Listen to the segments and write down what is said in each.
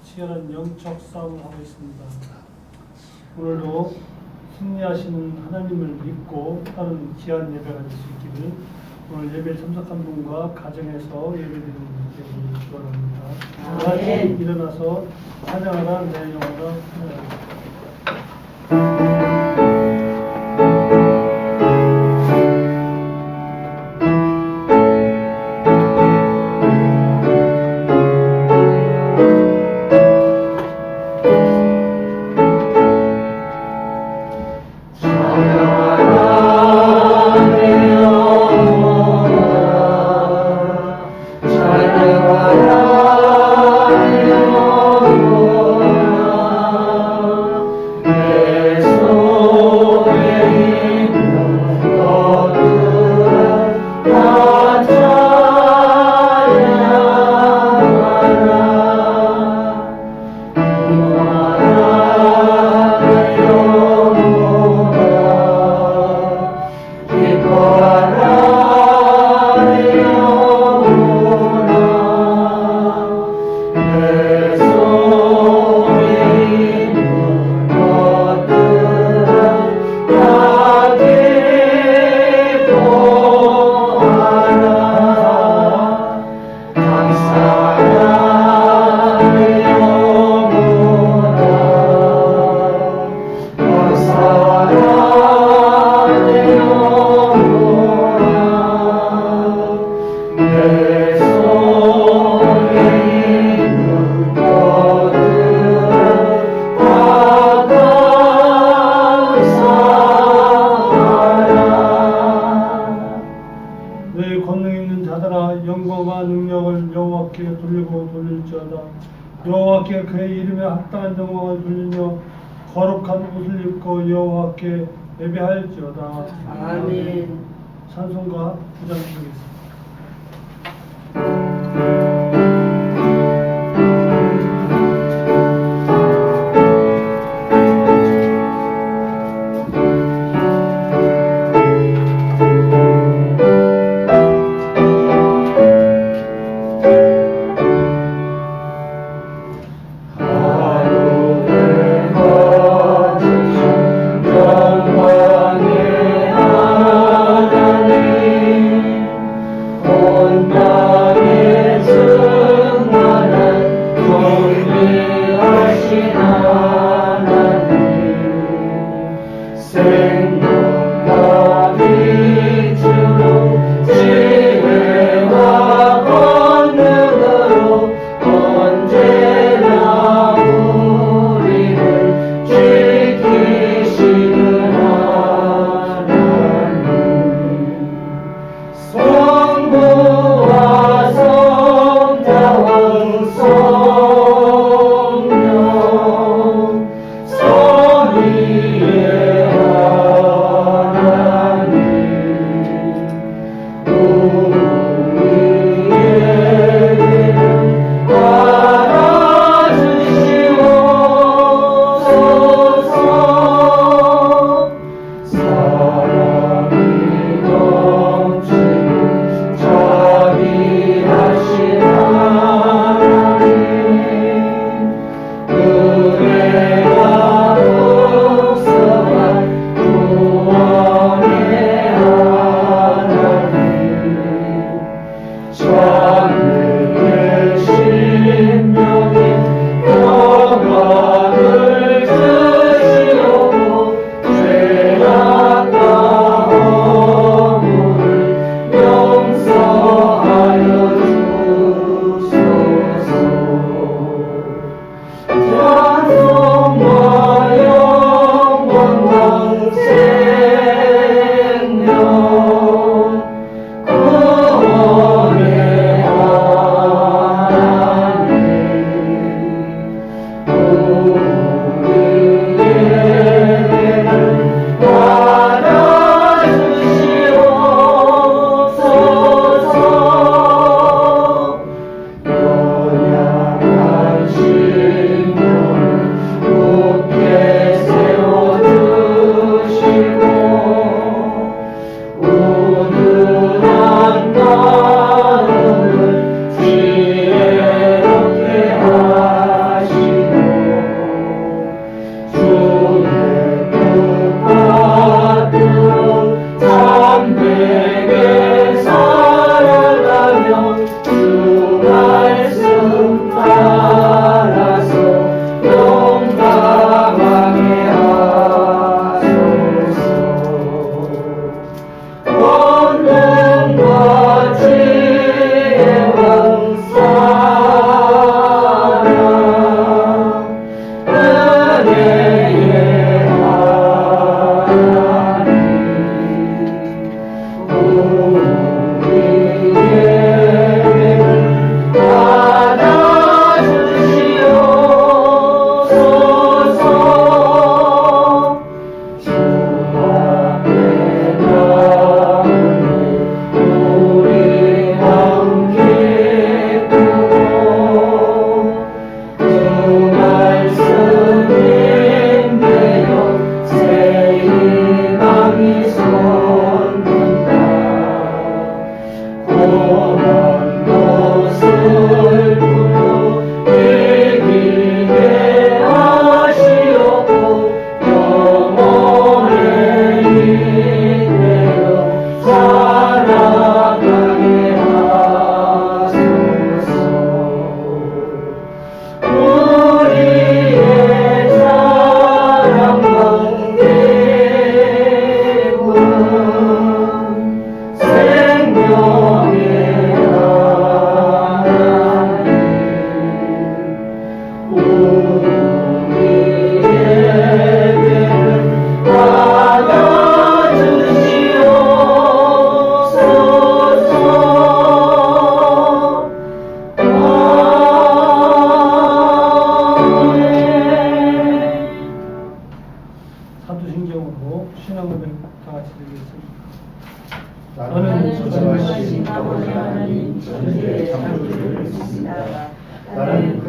치열한 영적 싸움을 하고 있습니다. 오늘도 승리하시는 하나님을 믿고 하는 귀한 예배가 될 수 있기를 오늘 예배에 참석한 분과 가정에서 예배드리는 분들이 기원합니다. 다 같이 일어나서 찬양하라 내 영혼아 여호와께 그의 이름에 합당한 영광을 돌리며 거룩한 옷을 입고 여호와께 예배할지어다. 아멘. 찬송가 9장 드리겠습니다.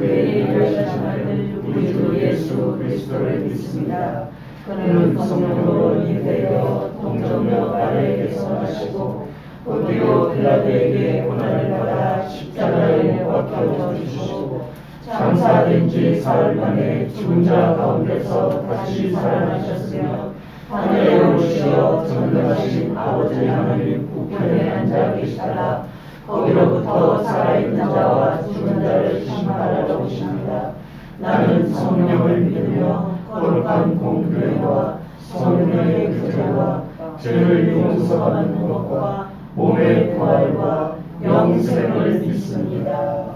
그의 일하신 아들 우리 주 예수 그리스도를 믿습니다. 그는 성령으로 인되어 동정녀 마리아에게서 나시고 본디오 빌라도에게 고난을 받아 십자가에 못 박혀 죽으시고 장사된 지 사흘 만에 죽은 자 가운데서 다시 살아나셨으며 하늘에 오르시어 전능하신 아버지 하나님 우편에 앉아 계시다가 거기로부터 살아있는 자와 죽은 자를 심판하러 오십니다. 나는 성령을 믿으며 거룩한 공교회와 성령의 교제와 죄를 용서받는 것과 몸의 부활과 영생을 믿습니다.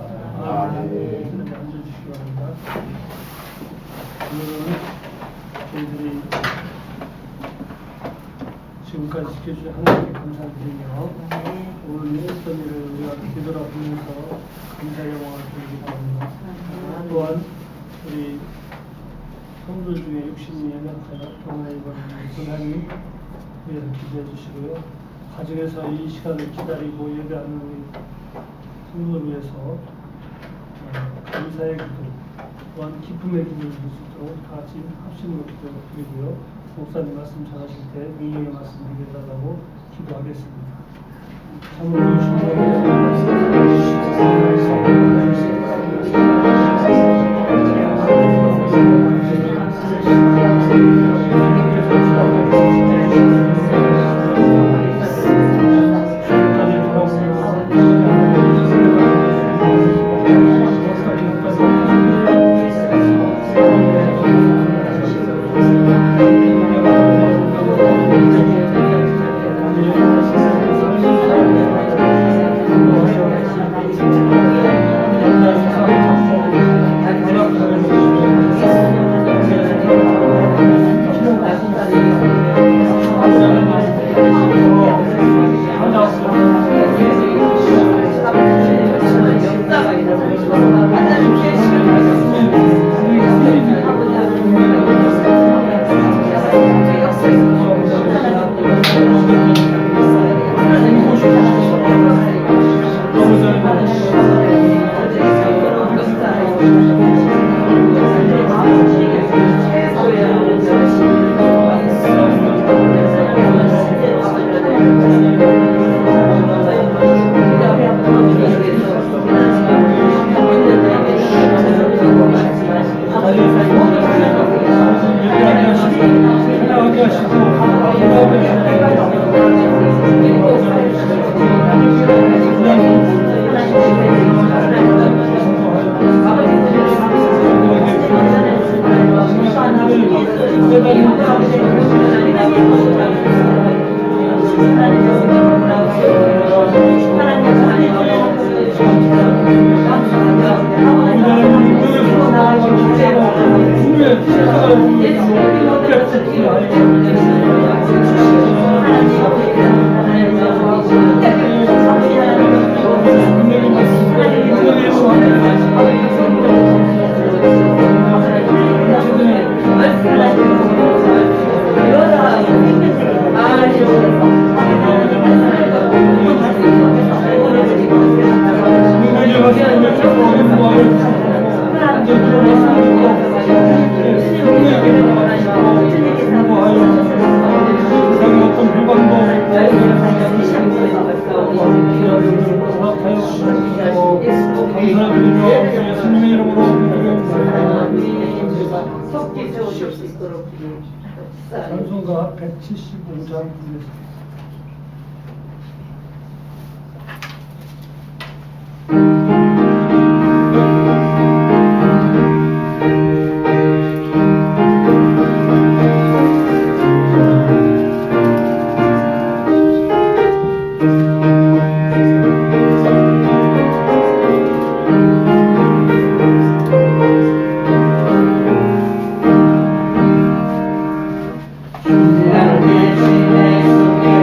아멘. 앉아주시기 바랍니다. 오늘은 저희들이 지금까지 지켜주신 하나님께 감사드리며 오늘 했던 일을 우리가 되돌아보면서 감사의 영광을 드리기 바랍니다. 또한 우리 성도 중에 육신이 연약하여 병원에 입원한 선생님 위해서 기도해 주시고요. 가정에서 이 시간을 기다리고 예배하는 우리 성도를 위해서 감사의 기도 또한 기쁨의 기도를 드릴 수 있도록 다 같이 합심으로 기도드리고요. 목사님 말씀 전하실 때 능력의 말씀 드리달라고 기도하겠습니다. 참으로 찬송가 175장 부르겠습니다. 내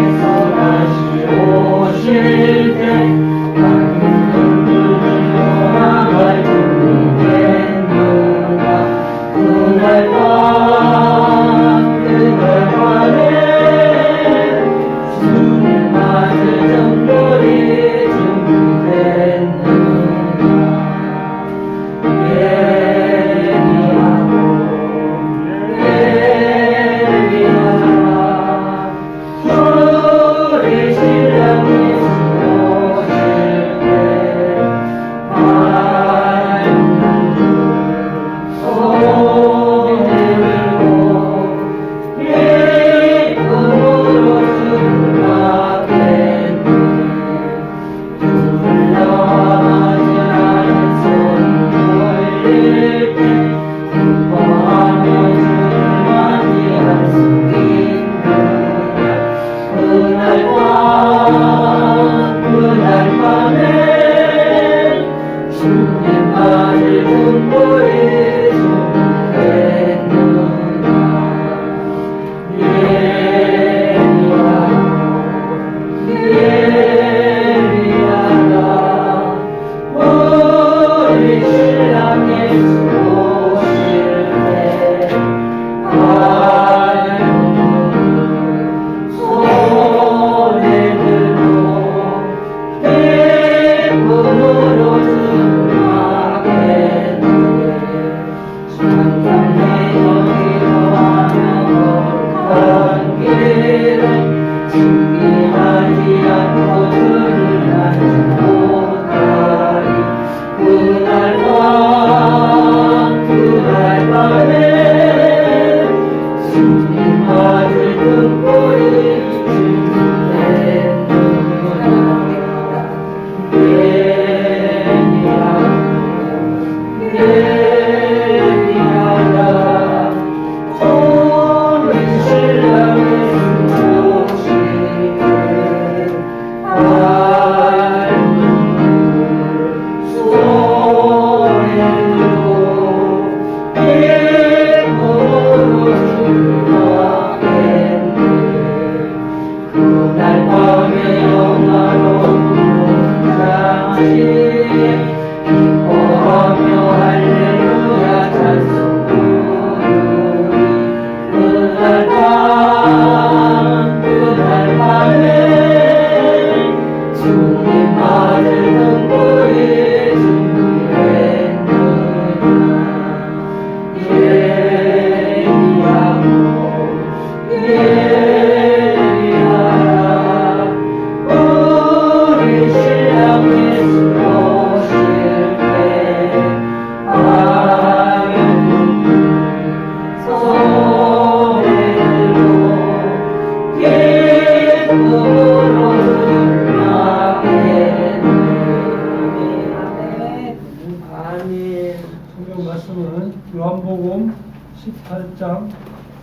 성경 말씀은 요한복음 18장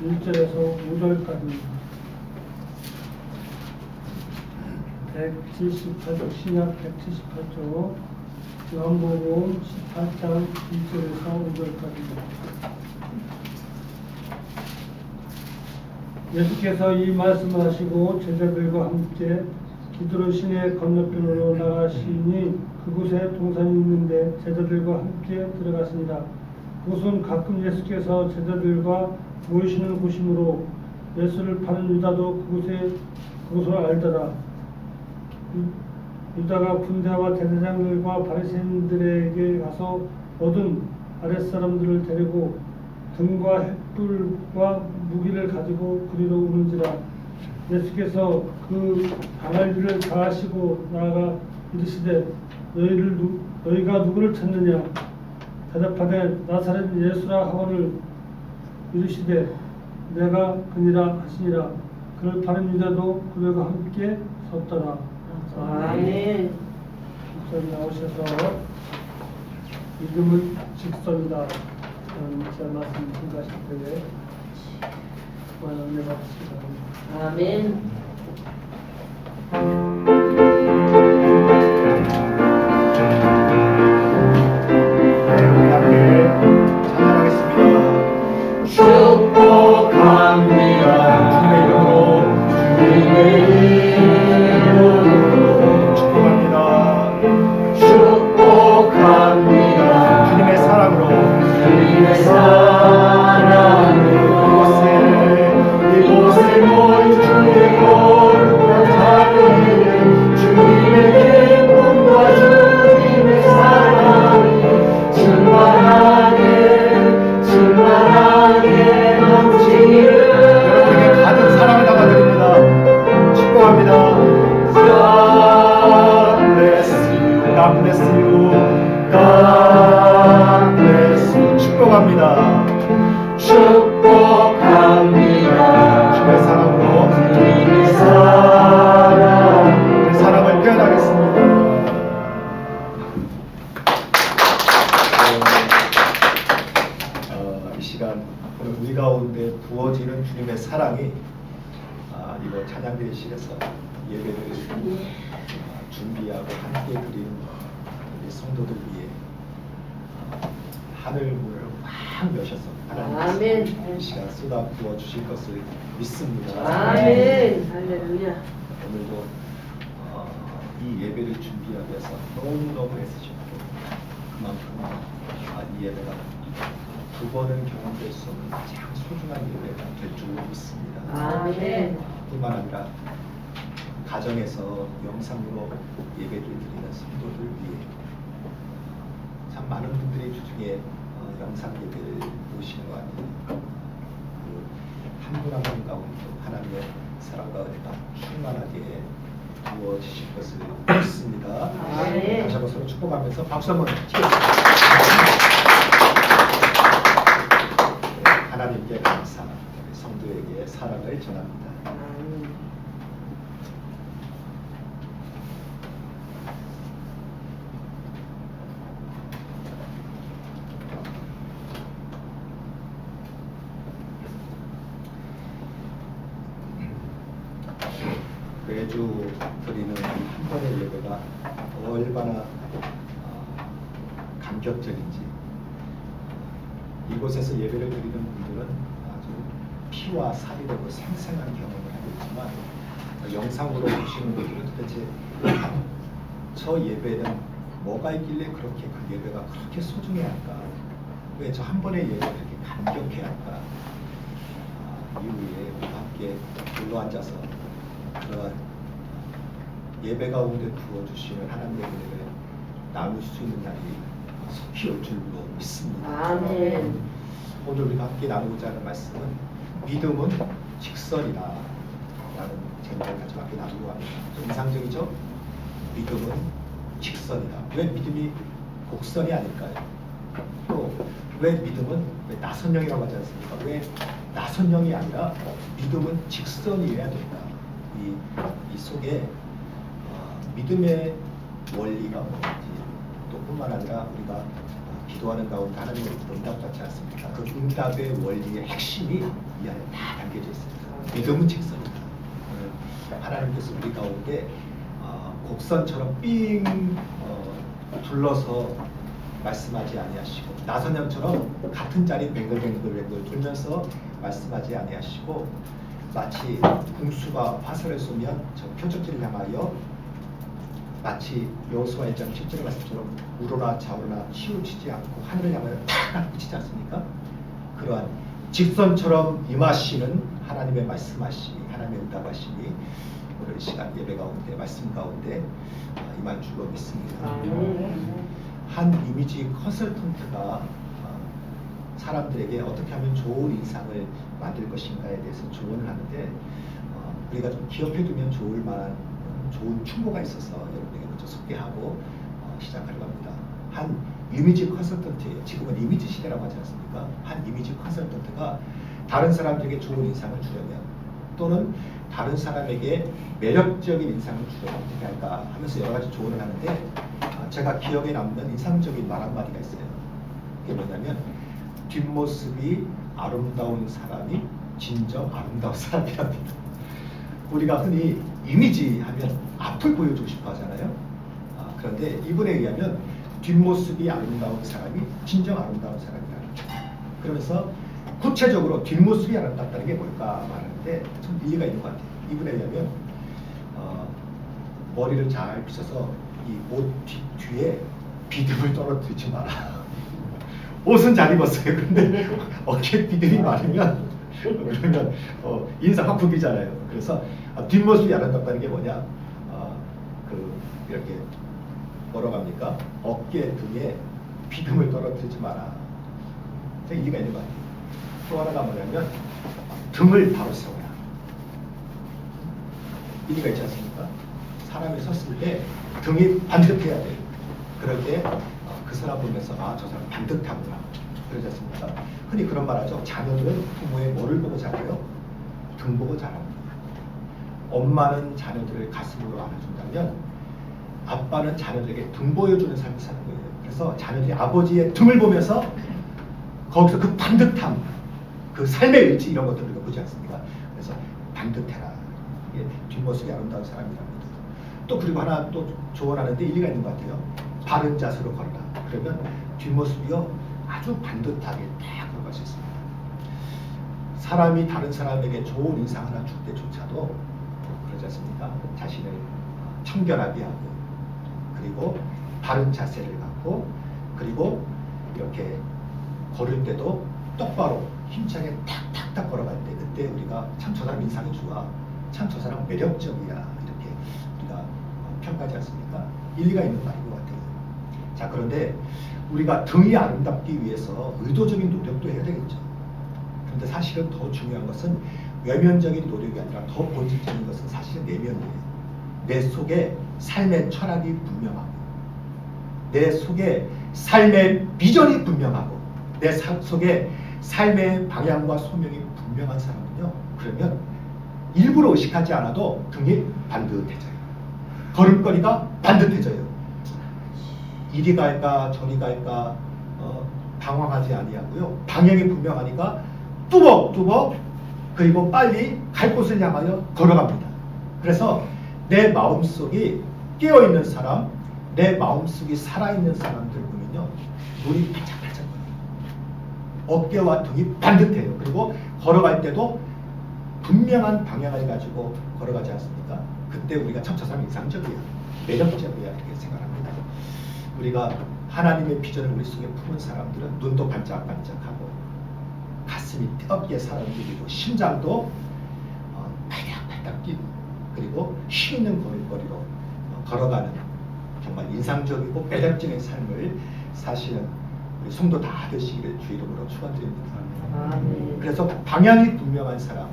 1절에서 5절까지입니다. 178쪽, 신약 178쪽, 요한복음 18장 1절에서 5절까지입니다. 예수께서 이 말씀을 하시고 제자들과 함께 기드론 시내 건너편으로 나가시니 그곳에 동산이 있는데 제자들과 함께 들어갔습니다. 그곳은 가끔 예수께서 제자들과 모이시는 곳이므로 예수를 파는 유다도 그곳을 알더라. 유다가 군대와 대제사장들과 바리새인들에게 가서 얻은 아랫사람들을 데리고 등과 횃불과 무기를 가지고 그리로 오는지라. 예수께서 그 당할 일을 다 하시고 나아가 이르시되 너희가 누구를 찾느냐? 대답하되 나사렛 예수라 하거늘 이르시되 내가 그니라 하시니라. 그를 파는 유다도 그들과 함께 섰더라. 아멘. 목사님 나오셔서 믿음은 직선이다. 제 말씀 증가하실 때에 많은 은혜 받으시기 바랍니다. 아멘. 네, 우리 함께 찬양하겠습니다. 축복합니다. 주님의 이름으로 축복합니다. 축복합니다. 주님의 사랑으로 주님의 사랑으로 이곳에 모인 주의 거룩한 자녀들은 주님의 기쁨과 주님의 사랑이 충만하게 넘치기를 여러분에게 가진 사랑을 담아드립니다. 축복합니다. God bless you. God bless you. 축복합니다. 축복합니다. 주의 사랑으로 주님의 사랑 우리 사랑을 표현하겠습니다. 이 시간 오늘 우리 가운데 부어지는 주님의 사랑이 이번 찬양대회실에서 예배를 준비하고 함께 드리는 우리 성도들 위해 하늘 문을 확 여셔서 아멘. 이 시간 쏟아 부어 주실 것을 믿습니다. 아멘. 할렐루야. 오늘도 이 예배를 준비하기 위해서 너무너무 애쓰셨고 그만큼 이 예배가 두 번은 경험될 수 없는 가장 소중한 예배가 될 줄로 믿습니다. 아멘. 뿐만 아니라 가정에서 영상으로 예배를 드리는 성도들 위해 참 많은 분들이 주중에 영상 예배를 보시는 거 아니에요. 한 분 한 분 가운데 하나님의 사랑과 은혜가 충만하게 부어지실 것을 믿습니다. 아멘. 다시 한번 서로 축복하면서 박수 한번 치겠습니다. 하나님께 감사, 성도에게 사랑을 전합니다. 아멘. 매주 드리는 한 번의 예배가 얼마나 감격적인지 이곳에서 예배를 드리는 분들은 아주 피와 살이 되고 생생한 경험을 하고 있지만 영상으로 보시는 분들은 도대체 저 예배는 뭐가 있길래 그렇게 그 예배가 그렇게 소중해야 할까? 왜 저 한 번의 예배가 그렇게 감격해야 할까? 이후에 우리 함께 둘러앉아서 그러한 예배 가운데 부어주시는 하나님의 은혜를 나눌 수 있는 날이 속히 올 줄로 믿습니다. 아멘. 오늘 우리가 함께 나누고자 하는 말씀은 믿음은 직선이다 라는 제목을 가지고 함께 나누고 합니다. 좀 인상적이죠? 믿음은 직선이다. 왜 믿음이 곡선이 아닐까요? 또 왜 믿음은 왜 나선형이라고 하지 않습니까? 왜 나선형이 아니라 믿음은 직선이어야 된다. 이 속에 믿음의 원리가 뭔지 또 뿐만 아니라 우리가 기도하는 가운데 하나님의 응답 받지 않습니까? 그 응답의 원리의 핵심이 이 안에 다 담겨져 있습니다. 믿음은 직선이다. 하나님께서 우리 가운데 곡선처럼 삥 둘러서 말씀하지 아니하시고 나선형처럼 같은 자리 뱅글뱅글 돌면서 말씀하지 아니하시고 마치 궁수가 화살을 쏘면 저 표적지를 향하여 마치 여호수아 1장 10절의 말씀처럼 우러나 좌우러나 치우치지 않고 하늘을 향하여 탁 붙이지 않습니까? 그러한 직선처럼 임하시는 하나님의 말씀하심이 하나님의 응답하심이 오늘 이 시간 예배 가운데 말씀 가운데 임할 줄로 믿습니다. 한 이미지 컨설턴트가 사람들에게 어떻게 하면 좋은 인상을 만들 것인가에 대해서 조언을 하는데 우리가 좀 기억해두면 좋을 만한 좋은 충고가 있어서 여러분에게 먼저 소개하고 시작하려고 합니다. 한 이미지 컨설턴트예요. 지금은 이미지 시대라고 하지 않습니까? 한 이미지 컨설턴트가 다른 사람들에게 좋은 인상을 주려면 또는 다른 사람에게 매력적인 인상을 주려면 어떻게 할까 하면서 여러 가지 조언을 하는데 제가 기억에 남는 인상적인 말 한마디가 있어요. 그게 뭐냐면 뒷모습이 아름다운 사람이 진정 아름다운 사람이랍니다. 우리가 흔히 이미지 하면 앞을 보여주고 싶어 하잖아요. 그런데 이분에 의하면 뒷모습이 아름다운 사람이 진정 아름다운 사람이랍니다. 그러면서 구체적으로 뒷모습이 아름답다는 게 뭘까 말하는데 좀 일리가 있는 것 같아요. 이분에 의하면 머리를 잘 빗어서 이 옷 뒤에 비듬을 떨어뜨리지 마라. 옷은 잘 입었어요. 그런데 어깨에 비듬이 많으면 그러면 인상 확 굽이잖아요. 그래서 뒷모습이 아름답다는 게 뭐냐? 이렇게 뭐라고 합니까? 어깨 등에 비듬을 떨어뜨리지 마라. 이해가 있는 것 같아요. 또 하나가 뭐냐면 등을 바로 세워라. 이해가 있지 않습니까? 사람이 섰을 때 등이 반듯해야 돼요. 그럴 때 그 사람 보면서 저 사람 반듯하구나. 그러지 않습니까? 흔히 그런 말 하죠. 자녀들은 부모의 뭐를 보고 자라요? 등 보고 자랍니다. 엄마는 자녀들을 가슴으로 안아준다면 아빠는 자녀들에게 등 보여주는 삶을 사는 거예요. 그래서 자녀들이 아버지의 등을 보면서 거기서 그 반듯함, 그 삶의 일치 이런 것들을 우리가 보지 않습니까? 그래서 반듯해라. 이게 뒷모습이 아름다운 사람이랍니다. 또 그리고 하나 또 조언하는데 일리가 있는 것 같아요. 바른 자세로 걸어라. 그러면 뒷모습이요 아주 반듯하게 딱 걸어갈 수 있습니다. 사람이 다른 사람에게 좋은 인상 하나 줄 때조차도 그러지 않습니까? 자신을 청결하게 하고 그리고 바른 자세를 갖고 그리고 이렇게 걸을 때도 똑바로 힘차게 탁탁탁 걸어갈 때 그때 우리가 참 저 사람 인상이 좋아, 참 저 사람 매력적이야 이렇게 우리가 평가하지 않습니까? 일리가 있는 말인 것 같아요. 자, 그런데 우리가 등이 아름답기 위해서 의도적인 노력도 해야 되겠죠. 그런데 사실은 더 중요한 것은 외면적인 노력이 아니라 더 본질적인 것은 사실은 내면이에요. 내 속에 삶의 철학이 분명하고 내 속에 삶의 비전이 분명하고 내 속에 삶의 방향과 소명이 분명한 사람은요, 그러면 일부러 의식하지 않아도 등이 반듯해져요. 걸음걸이가 반듯해져요. 이리 갈까 저리 갈까 방황하지 아니하고요, 방향이 분명하니까 뚜벅뚜벅 그리고 빨리 갈 곳을 향하여 걸어갑니다. 그래서 내 마음속이 깨어있는 사람, 내 마음속이 살아있는 사람들 보면요, 눈이 반짝반짝거려요. 어깨와 등이 반듯해요. 그리고 걸어갈 때도 분명한 방향을 가지고 걸어가지 않습니까? 그때 우리가 참 저 사람 인상적이야, 매력적이야 이렇게 생각합니다. 우리가 하나님의 비전을 우리 속에 품은 사람들은 눈도 반짝반짝하고 가슴이 뜨겁게 살아움직이고 심장도 팔딱팔딱 뛰고 그리고 힘있는 걸음걸이로 걸어가는 정말 인상적이고 매력적인 삶을 사시는 우리 성도 다 되시기를 주 이름으로 축원드립니다. 아멘. 그래서 방향이 분명한 사람,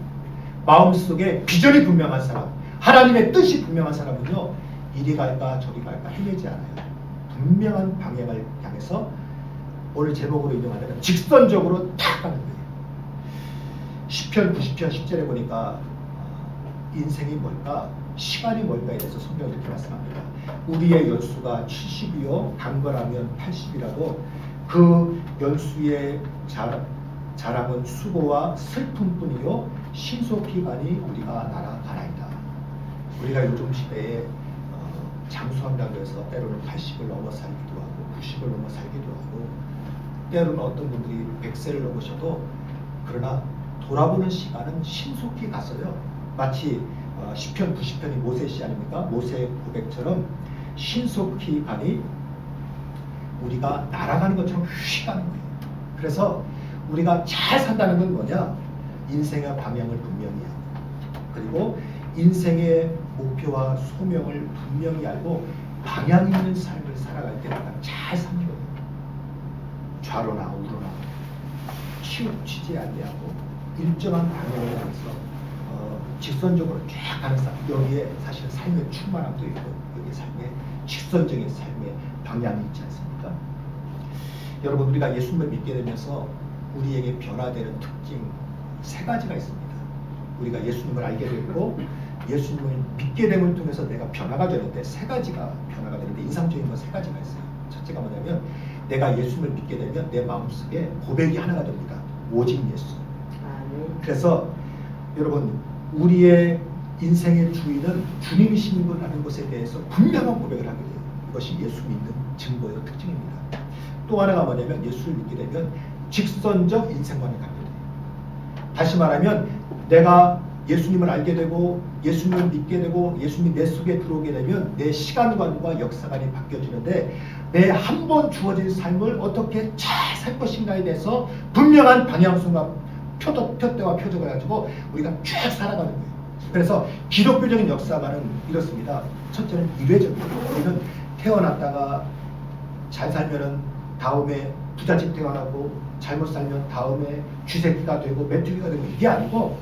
마음속에 비전이 분명한 사람, 하나님의 뜻이 분명한 사람은요, 이리 갈까 저리 갈까 헤매지 않아요. 분명한 방향을 향해서 오늘 제목으로 인용하자면 직선적으로 탁 가는 거예요. 시편 90편 10절에 보니까 인생이 뭘까? 시간이 뭘까에 대해서 성경이 이렇게 말씀합니다. 우리의 연수가 70이요 강건하면 80이라도 그 연수의 자랑은 수고와 슬픔뿐이요 신속히 가니 우리가 날아가나이다. 우리가 요즘 시대에 장수한다고 해서 때로는 80을 넘어 살기도 하고 90을 넘어 살기도 하고 때로는 어떤 분들이 100세를 넘으셔도 그러나 돌아보는 시간은 신속히 갔어요. 마치 시편 90편이 모세시 아닙니까? 모세의 고백처럼 신속히 가니 우리가 날아가는 것처럼 휙 가는 거예요. 그래서 우리가 잘 산다는 건 뭐냐? 인생의 방향을 분명히 하고 그리고 인생의 목표와 소명을 분명히 알고 방향 있는 삶을 살아갈 때 우리가 잘 사는 거예요. 좌로나 우로나 치우치지 아니하고 일정한 방향을 향해서 직선적으로 쫙 가는 삶, 여기에 사실 삶의 충만함도 있고 여기 삶의 직선적인 삶의 방향이 있지 않습니까? 여러분, 우리가 예수님을 믿게 되면서 우리에게 변화되는 특징 3가지가 있습니다. 우리가 예수님을 알게 됐고 예수님을 믿게 됨을 통해서 내가 변화가 되는데 3가지가 변화가 되는데 인상적인 건 3가지가 있어요. 첫째가 뭐냐면 내가 예수님을 믿게 되면 내 마음속에 고백이 하나가 됩니다. 오직 예수. 아멘. 그래서 여러분, 우리의 인생의 주인은 주님이신 거라는 것에 대해서 분명한 고백을 하게 돼요. 이것이 예수 믿는 증거요 특징입니다. 또 하나가 뭐냐면 예수를 믿게 되면 직선적 인생관을 갖게 돼요. 다시 말하면 내가 예수님을 알게 되고 예수님을 믿게 되고 예수님이 내 속에 들어오게 되면 내 시간관과 역사관이 바뀌어지는데 내 한 번 주어진 삶을 어떻게 잘 살 것인가에 대해서 분명한 방향성과 표대와 표적을 가지고 우리가 쭉 살아가는 거예요. 그래서 기독교적인 역사관은 이렇습니다. 첫째는 이례적이에요. 우리는 태어났다가 잘 살면은 다음에 부잣집 태어나고 잘못 살면 다음에 쥐새끼가 되고 메뚜기가 되고 이게 아니고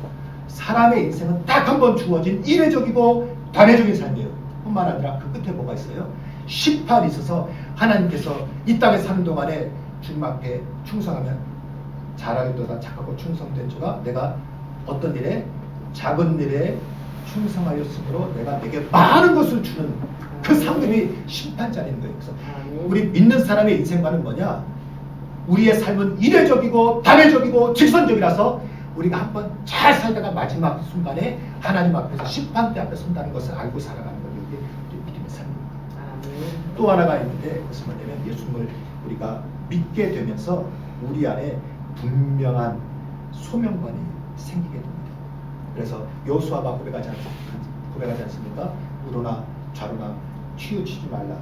사람의 인생은 딱 한 번 주어진 이례적이고 단회적인 삶이에요. 뿐만 아니라 그 끝에 뭐가 있어요? 심판이 있어서 하나님께서 이 땅에 사는 동안에 주님 앞에 충성하면 잘하겠도다 착하고 충성된 자가 내가 어떤 일에 작은 일에 충성하였으므로 내가 내게 많은 것을 주는 그 상급이 심판자리인 거예요. 그래서 우리 믿는 사람의 인생관은 뭐냐? 우리의 삶은 이례적이고 단회적이고 직선적이라서 우리가 한번 잘 살다가 마지막 순간에 하나님 앞에서 심판대 앞에 선다는 것을 알고 살아가는 것이 우리 믿음의 삶입니다. 또 하나가 있는데 그것은 뭐냐면 예수님을 우리가 믿게 되면서 우리 안에 분명한 소명관이 생기게 됩니다. 그래서 여호수아가 고백하지 않습니까? 우로나 좌로나 치우치지 말라.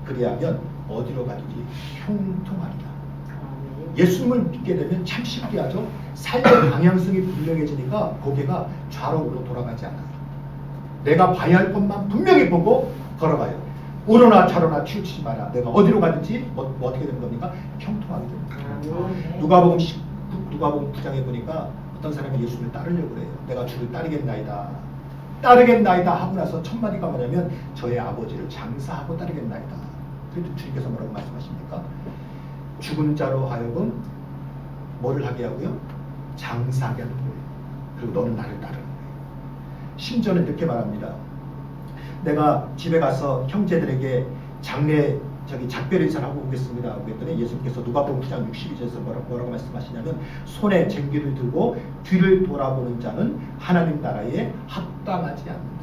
그리하면 어디로 가든지 형통하리라. 아멘. 예수님을 믿게 되면 참 신기하죠. 삶의 방향성이 분명해지니까 고개가 좌로 우로 돌아가지 않아요. 내가 봐야 할 것만 분명히 보고 걸어가요. 우로나 좌로나 치우치지 마라. 내가 어디로 가든지 어떻게 되는 겁니까? 형통하게 됩니다. 아멘. 누가복음 9장에 보니까 어떤 사람이 예수를 따르려고 그래요. 내가 주를 따르겠나이다. 따르겠나이다 하고 나서 첫 마디가 뭐냐면 저의 아버지를 장사하고 따르겠나이다. 그래도 주님께서 뭐라고 말씀하십니까? 죽은 자로 하여금 뭐를 하게 하고요? 장사하게 하는 거예요. 그리고 너는 나를 따르는 거예요. 심지어는 이렇게 말합니다. 내가 집에 가서 형제들에게 장례 작별 인사를 하고 오겠습니다. 그랬더니 예수님께서 누가복음 9장 62절에서 뭐라고 말씀하시냐면 손에 쟁기를 들고 뒤를 돌아보는 자는 하나님 나라에 합당하지 않는다.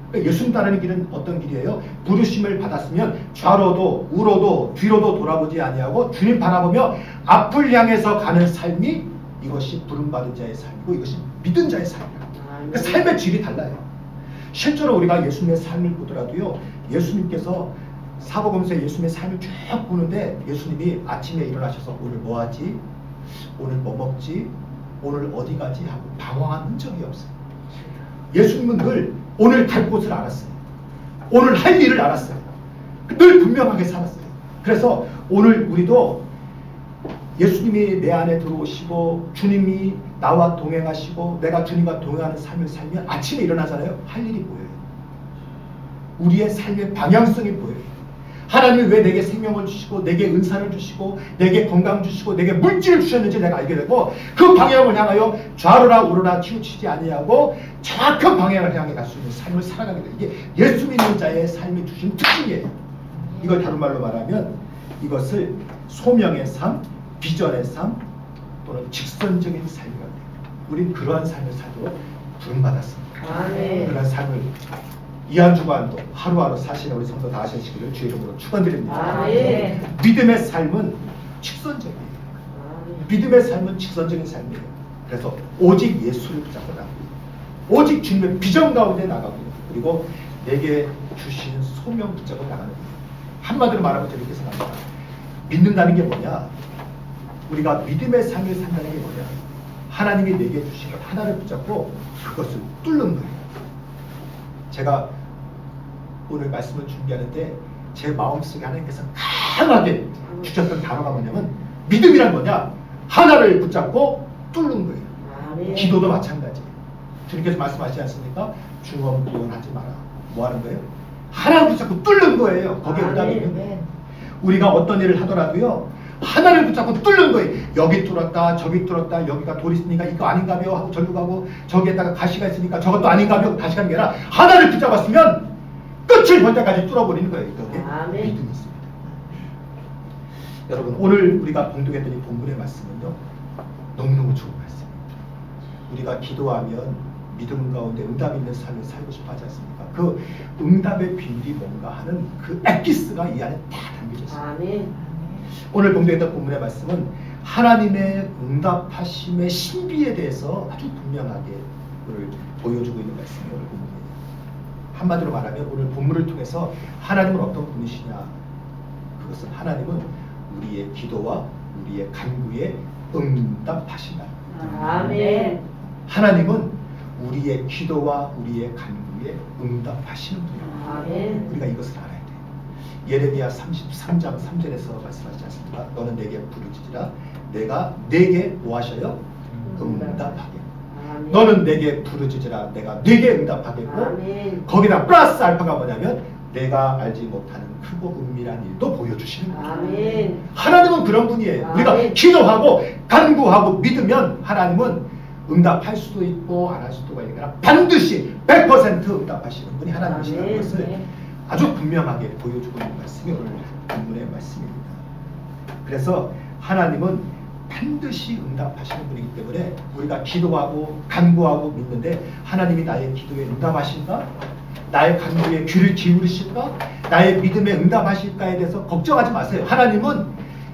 그러니까 예수님 따르는 길은 어떤 길이에요? 부르심을 받았으면 좌로도 우로도 뒤로도 돌아보지 아니하고 주님 바라보며 앞을 향해서 가는 삶이 이것이 부름받은 자의 삶이고 이것이 믿은 자의 삶이에요. 그러니까 삶의 질이 달라요. 실제로 우리가 예수님의 삶을 보더라도요. 예수님께서 사복음서에 예수님의 삶을 쭉 보는데 예수님이 아침에 일어나셔서 오늘 뭐 하지? 오늘 뭐 먹지? 오늘 어디 가지? 하고 방황한 흔적이 없어요. 예수님은 늘 오늘 갈 곳을 알았어요. 오늘 할 일을 알았어요. 늘 분명하게 살았어요. 그래서 오늘 우리도 예수님이 내 안에 들어오시고 주님이 나와 동행하시고 내가 주님과 동행하는 삶을 살면 아침에 일어나잖아요. 할 일이 보여요. 우리의 삶의 방향성이 보여요. 하나님이 왜 내게 생명을 주시고 내게 은사를 주시고 내게 건강 주시고 내게 물질을 주셨는지 내가 알게 되고 그 방향을 향하여 좌로나 우로나 치우치지 아니하고 정확한 방향을 향해 갈 수 있는 삶을 살아가게 돼요. 이게 예수 믿는 자의 삶이 주신 특징이에요. 이걸 다른 말로 말하면 이것을 소명의 삶, 비전의 삶 또는 직선적인 삶이라고 해요. 우린 그러한 삶을 살도록 부름받았습니다. 아멘. 그러한 삶을 이 한 주간도 하루하루 사시는 우리 성도 다 하시기를 주의 이름으로 축원드립니다. 아멘. 믿음의 삶은 직선적이에요. 아멘. 믿음의 삶은 직선적인 삶이에요. 그래서 오직 예수를 붙잡고 나가고 오직 주님의 비전 가운데 나가고 그리고 내게 주신 소명 붙잡고 나가는 거예요. 한마디로 말하면 저렇게 생각합니다. 믿는다는 게 뭐냐? 우리가 믿음의 삶을 산다는 게 뭐냐? 하나님이 내게 주신 것 하나를 붙잡고 그것을 뚫는 거예요. 제가 오늘 말씀을 준비하는데 제 마음속에 하나님께서 강하게 주셨던 단어가 뭐냐면 믿음이란 뭐냐? 하나를 붙잡고 뚫는 거예요. 아멘. 기도도 마찬가지예요. 주님께서 말씀하시지 않습니까? 중언부언하지 마라. 뭐 하는 거예요? 하나를 붙잡고 뚫는 거예요. 거기에 응답이 있는 거예요. 우리가 어떤 일을 하더라도요. 하나를 붙잡고 뚫는 거예요. 여기 뚫었다 저기 뚫었다 여기가 돌이 있으니까 이거 아닌가벼 하고 절로 가고 저기에다가 가시가 있으니까 저것도 아닌가벼 다시 가는 게 아니라 하나를 붙잡았으면 끝을 볼 때까지 뚫어버리는 거예요. 그게 아멘. 믿음이 있습니다. 여러분 오늘 우리가 봉독했던 이 본문의 말씀은요. 너무너무 좋은 말씀입니다. 우리가 기도하면 믿음 가운데 응답 있는 삶을 살고 싶어 하지 않습니까? 그 응답의 비밀이 뭔가 하는 그 엑기스가 이 안에 다 담겨져 있습니다. 아멘. 오늘 봉독했던 본문의 말씀은 하나님의 응답하심의 신비에 대해서 아주 분명하게 오늘 보여주고 있는 말씀이 오늘 본문이에요. 한마디로 말하면 오늘 본문을 통해서 하나님은 어떤 분이시냐? 그것은 하나님은 우리의 기도와 우리의 간구에 응답하시나. 아멘. 하나님은 우리의 기도와 우리의 간구에 응답하시는 분이에요. 아멘. 우리가 이것을 알아야 돼요. 예레미야 33장 3절에서 말씀하시지 않습니까? 너는 내게 부르짖으라 내가 내게 뭐 하셔요? 응답하게. 아멘. 너는 내게 부르짖으라 내가 내게 응답하겠고 아멘. 거기다 플러스 알파가 뭐냐면 내가 알지 못하는 크고 은밀한 일도 보여주시는 거예요. 아멘. 하나님은 그런 분이에요. 아멘. 우리가 기도하고 간구하고 믿으면 하나님은 응답할 수도 있고 안 할 수도 있고 반드시 100% 응답하시는 분이 하나님이시라는 아멘. 것을 아주 분명하게 보여주고 있는 말씀이 오늘 본문의 말씀입니다. 그래서 하나님은 반드시 응답하시는 분이기 때문에 우리가 기도하고 간구하고 믿는데 하나님이 나의 기도에 응답하실까? 나의 간구에 귀를 기울이실까? 나의 믿음에 응답하실까에 대해서 걱정하지 마세요. 하나님은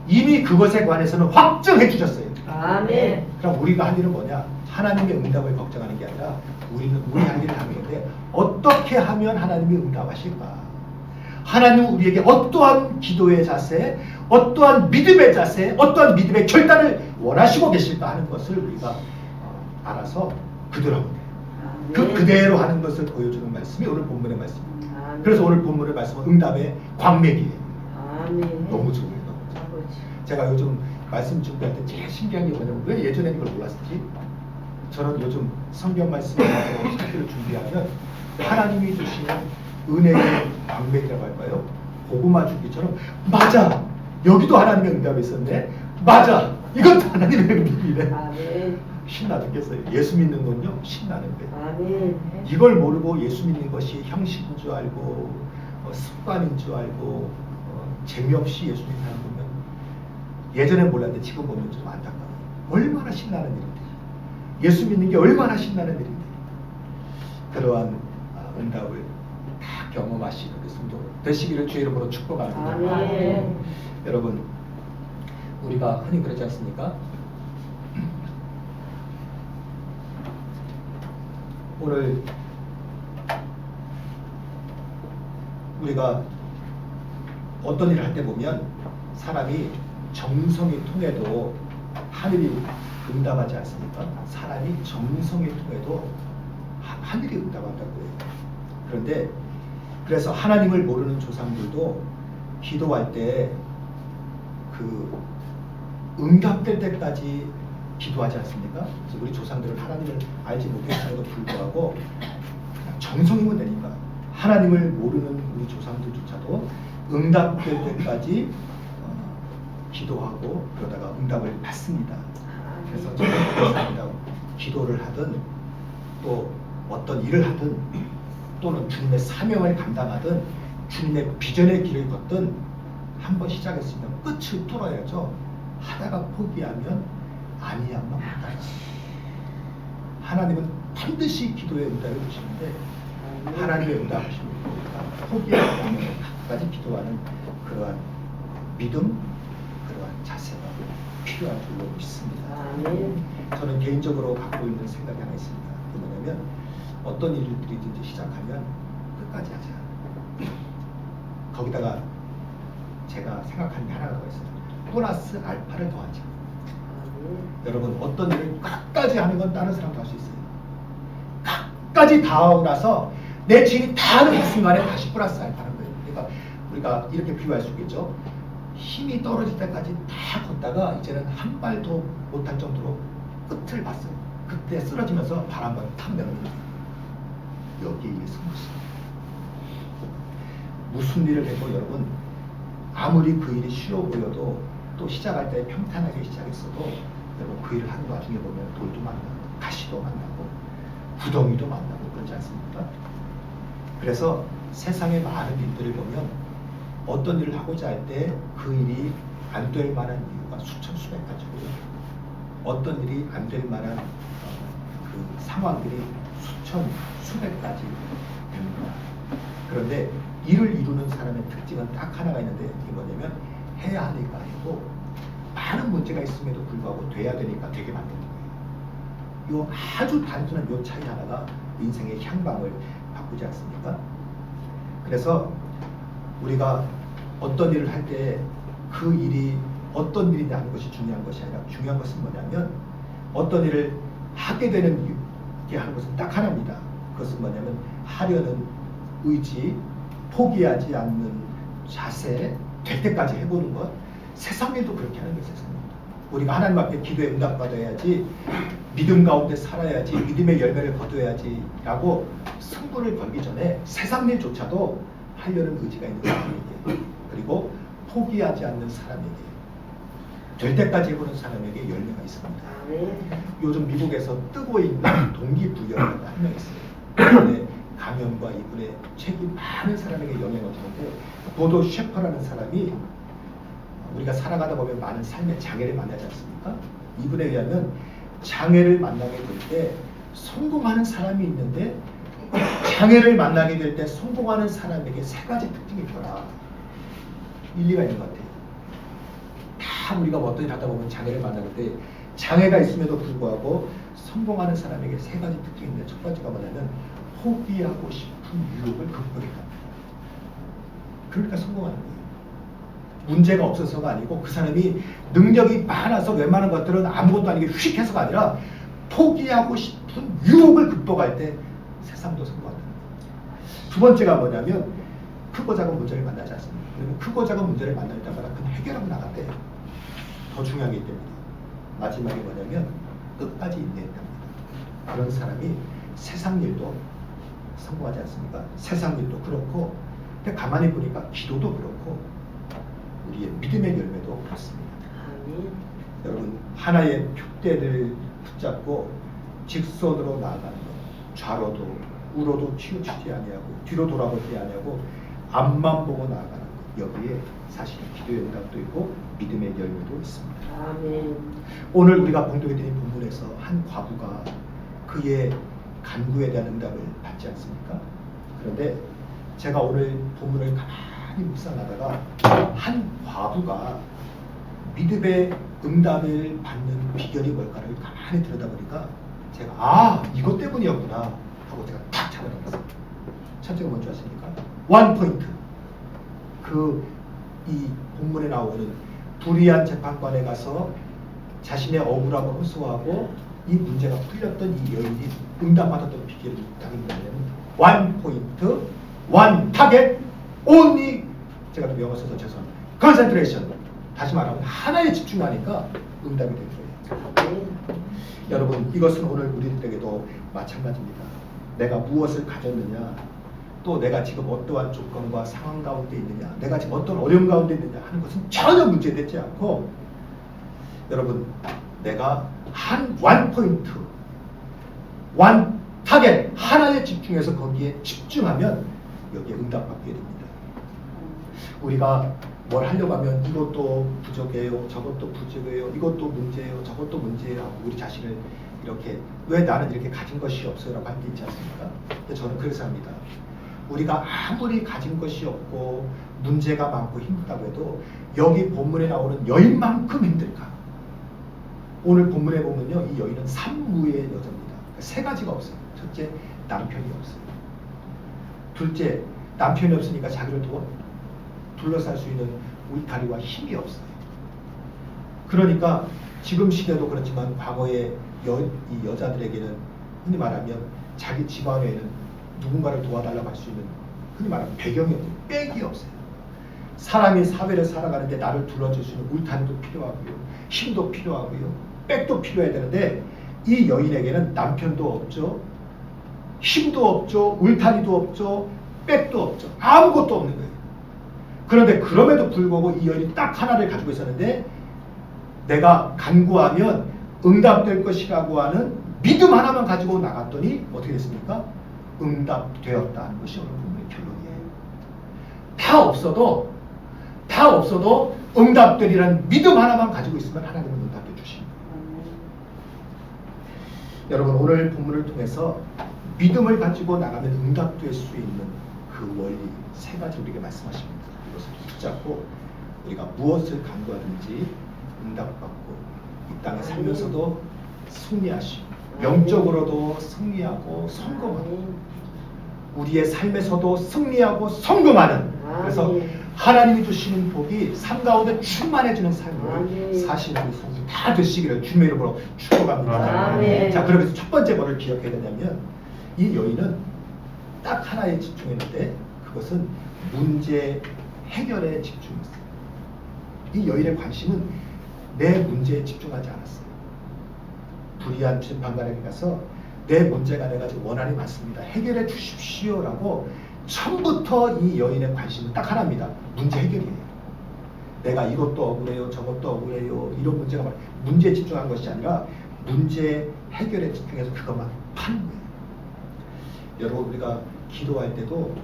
이미 그것에 관해서는 확정해 주셨어요. 아멘. 그럼 우리가 할 일은 뭐냐? 하나님의 응답을 걱정하는 게 아니라 우리는 우리 할 일을 하는 건데 어떻게 하면 하나님이 응답하실까? 하나님은 우리에게 어떠한 기도의 자세, 어떠한 믿음의 자세, 어떠한 믿음의 결단을 원하시고 계실까 하는 것을 우리가 알아서 그대로 하면 돼요. 그대로 하는 것을 보여주는 말씀이 오늘 본문의 말씀입니다. 아멘. 그래서 오늘 본문의 말씀은 응답의 광맥이에요. 아멘. 너무 좋아요. 아버지. 제가 요즘 말씀 준비할 때 제일 신기한 게 뭐냐면 왜 예전에 이걸 몰랐었지? 저는 요즘 성경 말씀을 찾기를 준비하면 하나님이 주시는 은혜의 광맥이라고 할까요? 고구마 주기처럼 맞아! 여기도 하나님의 응답이 있었네? 맞아! 이것도 하나님의 응답이네. 아멘. 신나 죽겠어요. 예수 믿는 건요 신나는 거예요. 아멘. 이걸 모르고 예수 믿는 것이 형식인 줄 알고 습관인 줄 알고 재미없이 예수 믿는 사람 보면 예전엔 몰랐는데 지금 보면 좀 안타까워요. 얼마나 신나는 일인데 예수 믿는 게 얼마나 신나는 일인데 그러한 응답을 다 경험하시는 그 성도 되시기를 주의 이름으로 축복합니다. 아멘. 여러분 우리가 흔히 그러지 않습니까? 오늘 우리가 어떤 일을 할 때 보면 사람이 정성이 통해도 하늘이 응답하지 않습니까? 사람이 정성이 통해도 하늘이 응답한다고 해요. 그런데 그래서 하나님을 모르는 조상들도 기도할 때 그 응답될 때까지 기도하지 않습니까? 그래서 우리 조상들은 하나님을 알지 못했음에도 불구하고 그냥 정성이면 되니까 하나님을 모르는 우리 조상들조차도 응답될 때까지 기도하고 그러다가 응답을 받습니다. 그래서 저는 감사합니다. 기도를 하든 또 어떤 일을 하든 또는 주님의 사명을 감당하든 주님의 비전의 길을 걷든 한번 시작했으면 끝을 뚫어야죠. 하다가 포기하면 아니야만 못하지. 하나님은 반드시 기도의 응답을 주시는데 하나님의 응답하시는 우리가 포기하지 않으면 끝까지 기도하는 그러한 믿음, 그러한 자세가 필요한 줄로 믿습니다. 아멘. 저는 개인적으로 갖고 있는 생각이 하나 있습니다. 그 뭐냐면 어떤 일들이든지 시작하면 끝까지 하자. 거기다가 제가 생각하는 게 하나가 더 있어요. 플러스 알파를 더하자. 여러분 어떤 일을 끝까지 하는 건 다른 사람도 할 수 있어요. 끝까지 다 하고 나서 내 지인이 다 하는 그 순간에 다시 플러스 알파는 거예요. 그러니까 우리가 이렇게 비유할 수 있겠죠. 힘이 떨어질 때까지 다 걷다가 이제는 한 발도 못할 정도로 끝을 봤어요. 그때 쓰러지면서 발 한 번 탁 내는 거예요. 여기에 의해서 무슨 일을 해도 여러분 아무리 그 일이 쉬워 보여도 또 시작할 때 평탄하게 시작했어도 여러분 그 일을 하는 와중에 보면 돌도 만나고 가시도 만나고 구덩이도 만나고 그렇지 않습니까? 그래서 세상의 많은 일들을 보면 어떤 일을 하고자 할 때 그 일이 안 될 만한 이유가 수천 수백 가지고요. 어떤 일이 안 될 만한 그 상황들이 수천 수백 가지 됩니다. 그런데 일을 이루는 사람의 특징은 딱 하나가 있는데 이게 뭐냐면 해야 하니까 해도 많은 문제가 있음에도 불구하고 돼야 되니까 되게 만드는 거예요. 요 아주 단순한 요 차이 하나가 인생의 향방을 바꾸지 않습니까? 그래서 우리가 어떤 일을 할 때 그 일이 어떤 일이냐 하는 것이 중요한 것이 아니라 중요한 것은 뭐냐면 어떤 일을 하게 되는 게 하는 것은 딱 하나입니다. 그것은 뭐냐면 하려는 의지, 포기하지 않는 자세, 될 때까지 해보는 것. 세상 일도 그렇게 하는 거예요. 세상 일도. 우리가 하나님 앞에 기도에 응답받아야지, 믿음 가운데 살아야지, 믿음의 열매를 거둬야지 라고 승부를 걸기 전에 세상 일조차도 하려는 의지가 있는 사람에게, 그리고 포기하지 않는 사람에게, 될 때까지 해보는 사람에게 열매가 있습니다. 요즘 미국에서 뜨고 있는 동기부여라는 한 명 있어요. 이분의 강연과 이분의 책이 많은 사람에게 영향을 주는데, 보도 셰퍼라는 사람이 우리가 살아가다 보면 많은 삶의 장애를 만나지 않습니까? 이분에 의하면 장애를 만나게 될 때 성공하는 사람이 있는데 장애를 만나게 될 때 성공하는 사람에게 세 가지 특징이 있더라. 일리가 있는 것 같아요. 다 우리가 어떤 일 하다 보면 장애를 만나게 때 장애가 있음에도 불구하고 성공하는 사람에게 세 가지 특징이 있는데, 첫 번째가 뭐냐면 포기하고 싶은 유혹을 극복해야 합니다. 그러니까 성공하는 거예요. 문제가 없어서가 아니고 그 사람이 능력이 많아서 웬만한 것들은 아무것도 아니게 휴식해서가 아니라 포기하고 싶은 유혹을 극복할 때 세상도 성공한다. 두 번째가 뭐냐면 크고 작은 문제를 만나지 않습니다. 그리고 크고 작은 문제를 만날 때마다 그냥 해결하고 나간대. 더 중요한 게 있답니다. 마지막에 뭐냐면 끝까지 인내했답니다. 그런 사람이 세상 일도 성공하지 않습니까? 세상 일도 그렇고 근데 가만히 보니까 기도도 그렇고 우리의 믿음의 열매도 그렇습니다. 아멘. 여러분 하나의 푯대를 붙잡고 직선으로 나아가는 것, 좌로도 우로도 치우치지 아니하고 뒤로 돌아보지 아니하고 앞만 보고 나아가는 것, 여기에 사실 기도의 응답도 있고 믿음의 열매도 있습니다. 아멘. 오늘 우리가 봉독해 드린 본문에서 한 과부가 그의 간구에 대한 응답을 받지 않습니까? 그런데 제가 오늘 본문을 가만히 묵상하다가 한 과부가 믿음의 응답을 받는 비결이 뭘까를 가만히 들여다보니까 제가 이것 때문이었구나 하고 제가 탁 잡아내겠어요. 첫째가 뭔지 아십니까? 원 포인트. 이 본문에 나오는 불의한 재판관에 가서 자신의 억울함을 호소하고 이 문제가 풀렸던 이 여인이 응답받았던 비결이 있다는 뭐냐면 원 포인트, 원 타겟, only. 제가 좀 영어 써서 죄송합니다. concentration. 다시 말하면 하나에 집중하니까 응답이 된 거예요. 아멘. 여러분 이것은 오늘 우리들에게도 마찬가지입니다. 내가 무엇을 가졌느냐, 또 내가 지금 어떠한 조건과 상황 가운데 있느냐, 내가 지금 어떤 어려움 가운데 있느냐 하는 것은 전혀 문제되지 않고 여러분 내가 원 포인트, 원 타겟 하나에 집중해서 거기에 집중하면 여기에 응답받게 됩니다. 우리가 뭘 하려고 하면 이것도 부족해요, 저것도 부족해요, 이것도 문제예요, 저것도 문제예요 하고 우리 자신을 이렇게 왜 나는 이렇게 가진 것이 없어요 라고 할 때 있지 않습니까? 근데 저는 그래서 합니다. 우리가 아무리 가진 것이 없고 문제가 많고 힘들다고 해도 여기 본문에 나오는 여인만큼 힘들까? 오늘 본문에 보면요, 이 여인은 산무의 여자입니다. 세 가지가 없어요. 첫째, 남편이 없어요. 둘째, 남편이 없으니까 자기를 둘러쌀 수 있는 울타리와 힘이 없어요. 그러니까 지금 시대도 그렇지만 과거의 이 여자들에게는 흔히 말하면 자기 집안에는 누군가를 도와달라고 할 수 있는 흔히 말하면 배경이 없어요. 백이 없어요. 사람이 사회를 살아가는데 나를 둘러줄 수 있는 울타리도 필요하고요, 힘도 필요하고요, 백도 필요해야 되는데 이 여인에게는 남편도 없죠, 힘도 없죠, 울타리도 없죠, 백도 없죠, 아무것도 없는 거예요. 그런데 그럼에도 불구하고 이 여인이 딱 하나를 가지고 있었는데 내가 간구하면 응답될 것이라고 하는 믿음 하나만 가지고 나갔더니 어떻게 됐습니까? 응답되었다는 것이 오늘 본문의 결론이에요. 다 없어도 응답되리라는 믿음 하나만 가지고 있으면 하나님은 응답해 주십니다. 여러분 오늘 본문을 통해서 믿음을 가지고 나가면 응답될 수 있는 그 원리 세 가지 우리에게 말씀하십니다. 이것을 붙잡고 우리가 무엇을 간구하든지 응답받고 이 땅에 살면서도 승리하시고 영적으로도 승리하고 성공하고 우리의 삶에서도 승리하고 성공하는, 그래서 하나님이 주시는 복이 삶 가운데 충만해지는 삶을 사실 우리 성도 다 되시기를 주님의 이름으로 축복합니다. 아멘. 자, 그러면서 첫 번째 뭐를 기억해야 되냐면 이 여인은 딱 하나에 집중했는데 그것은 문제 해결에 집중했어요. 이 여인의 관심은 내 문제에 집중하지 않았어요. 불의한 재판관에게 가서 내 문제가 내가 지금 원한이 많습니다, 해결해 주십시오라고 처음부터 이 여인의 관심은 딱 하나입니다. 문제 해결이에요. 내가 이것도 억울해요, 저것도 억울해요, 이런 문제가 많아요. 문제에 집중한 것이 아니라 문제 해결에 집중해서 그것만 파는 거예요. 여러분 우리가 기도할 때도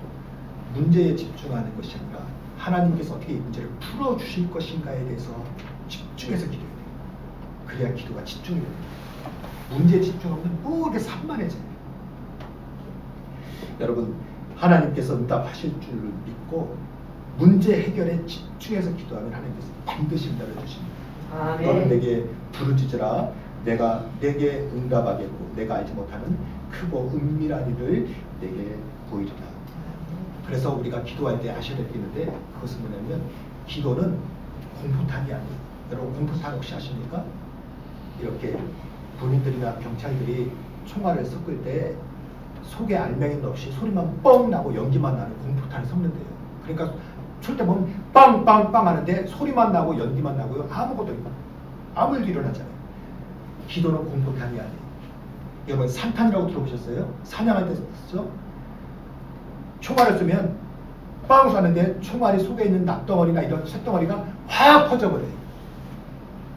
문제에 집중하는 것이 아니라 하나님께서 어떻게 이 문제를 풀어주실 것인가에 대해서 집중해서 기도해야 돼요. 그래야 기도가 집중이 됩니다. 문제에 집중하면 꼭 산만해져요. 여러분 하나님께서 응답하실 줄을 믿고 문제 해결에 집중해서 기도하면 하나님께서 반드시 응답해 주십니다. 아멘. 너는 내게 부르짖으라 내가 내게 응답하겠고 내가 알지 못하는 크고 은밀한 일을 내게 보이리라. 그래서 우리가 기도할 때 아셔야 될 게 있는데 그것은 뭐냐면 기도는 공포탄이 아니에요. 여러분 공포탄 혹시 아십니까? 이렇게 군인들이나 경찰들이 총알을 섞을 때 속에 알맹이도 없이 소리만 뻥 나고 연기만 나는 공포탄을 섞는데요. 그러니까 쏠 때 보면 빵빵빵 하는데 소리만 나고 연기만 나고요. 아무것도 아무 일도 일어나잖아요. 기도는 공포탄이 아니에요. 여러분 산탄이라고 들어보셨어요? 사냥할 때 쓰죠? 총알을 쏘면 빵 쏘는데 총알이 속에 있는 납덩어리나 이런 쇳덩어리가 확 퍼져버려요.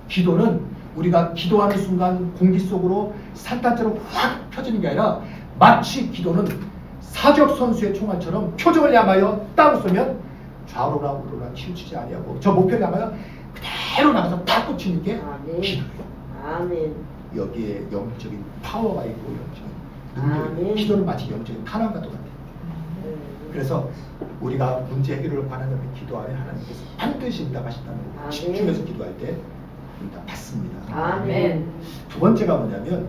기도는 우리가 기도하는 순간 공기 속으로 산탄처럼 확 펴지는 게 아니라 마치 기도는 사격 선수의 총알처럼 표적을 향하여 땅 쏘면 좌우로나 우로나 치우치지 아니하고 저 목표를 향하여 그대로 나가서 딱 꽂히는 게 아멘. 기도예요. 아멘. 여기에 영적인 파워가 있고 영적인 아멘. 능력이 기도는 마치 영적인 탄환과 똑같아요. 그래서 우리가 문제 해결을 바라는 기도하면 하나님께서 반드시 응답하신다는 거 아멘. 집중해서 기도할 때 응답받습니다. 아멘. 두 번째가 뭐냐면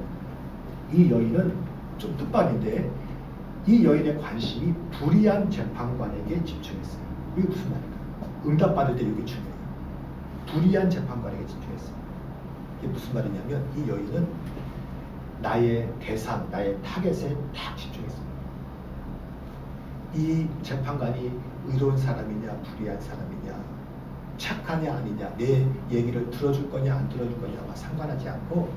이 여인은 좀 뜻밖인데 이 여인의 관심이 불의한 재판관에게 집중했어요. 이게 무슨 말일까요? 응답받을 때 이게 중요해요. 불의한 재판관에게 집중했어요. 이게 무슨 말이냐면 이 여인은 나의 대상, 나의 타겟에 딱 집중했어요. 이 재판관이 의로운 사람이냐 불의한 사람이냐 착하냐 아니냐 내 얘기를 들어줄 거냐 안 들어줄 거냐와 상관하지 않고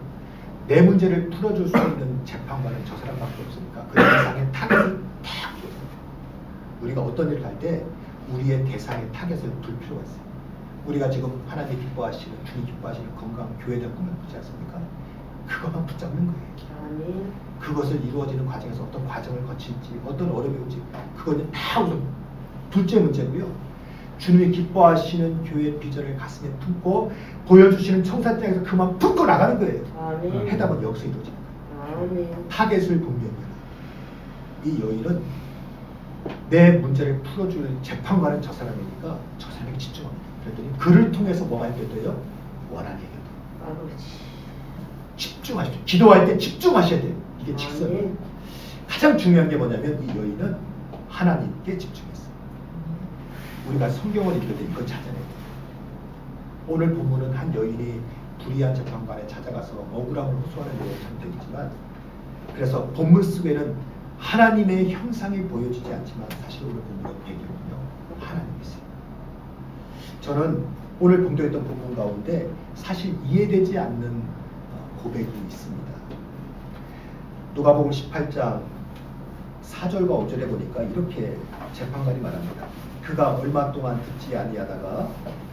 내 문제를 풀어줄 수 있는 재판관은 저 사람밖에 없으니까 그 대상의 타겟을 딱 둬요. 우리가 어떤 일을 할 때 우리의 대상의 타겟을 둘 필요가 있어요. 우리가 지금 하나님 기뻐하시는 주님 기뻐하시는 건강한 교회적 꿈을 꾸지 않습니까? 그것만 붙잡는 거예요. 아멘. 그것을 이루어지는 과정에서 어떤 과정을 거칠지 어떤 어려움이 올지 그거는 다 우선 둘째 문제고요. 주님이 기뻐하시는 교회의 비전을 가슴에 품고 보여주시는 청사장에서 그만 품고 나가는 거예요. 아멘. 해답은 여기서 이루어지는 거예요. 아멘. 타겟을 분명히 이 여인은 내 문제를 풀어줄 재판관은 저 사람이니까 저 사람에게 집중합니다. 그랬더니 그를 통해서 뭐가 해결돼요? 원한이 해결돼요. 아버지. 집중하십시오. 기도할 때 집중하셔야 돼요. 이게 직선. 아멘. 가장 중요한 게 뭐냐면 이 여인은 하나님께 집중했어요. 우리가 성경을 읽을 때 이걸 찾아내야 돼요. 오늘 본문은 한 여인이 불의한 재판관에 찾아가서 억울함을 호소하는 내용이 담겨 있지만 그래서 본문 속에는 하나님의 형상이 보여지지 않지만 사실 오늘 본문의 배경은요 하나님이세요. 저는 오늘 봉독했던 본문 가운데 사실 이해되지 않는 고백이 있습니다. 누가복음 18장 4절과 5절에 보니까 이렇게 재판관이 말합니다. 그가 얼마 동안 듣지 아니하다가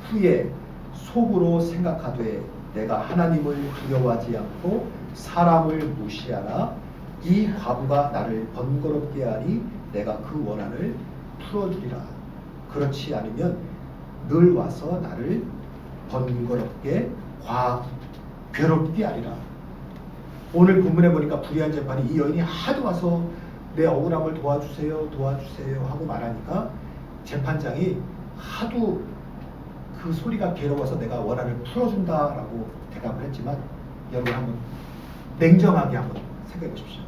후에 속으로 생각하되 내가 하나님을 두려워하지 않고 사람을 무시하나 이 과부가 나를 번거롭게 하니 내가 그 원한을 풀어주리라. 그렇지 않으면 늘 와서 나를 번거롭게 괴롭게 하리라. 오늘 본문에 보니까 불의한 재판이 이 여인이 하도 와서 내 억울함을 도와주세요 하고 말하니까 재판장이 하도 그 소리가 괴로워서 내가 원한을 풀어준다라고 대답을 했지만 여러분 한번 냉정하게 한번 생각해 보십시오.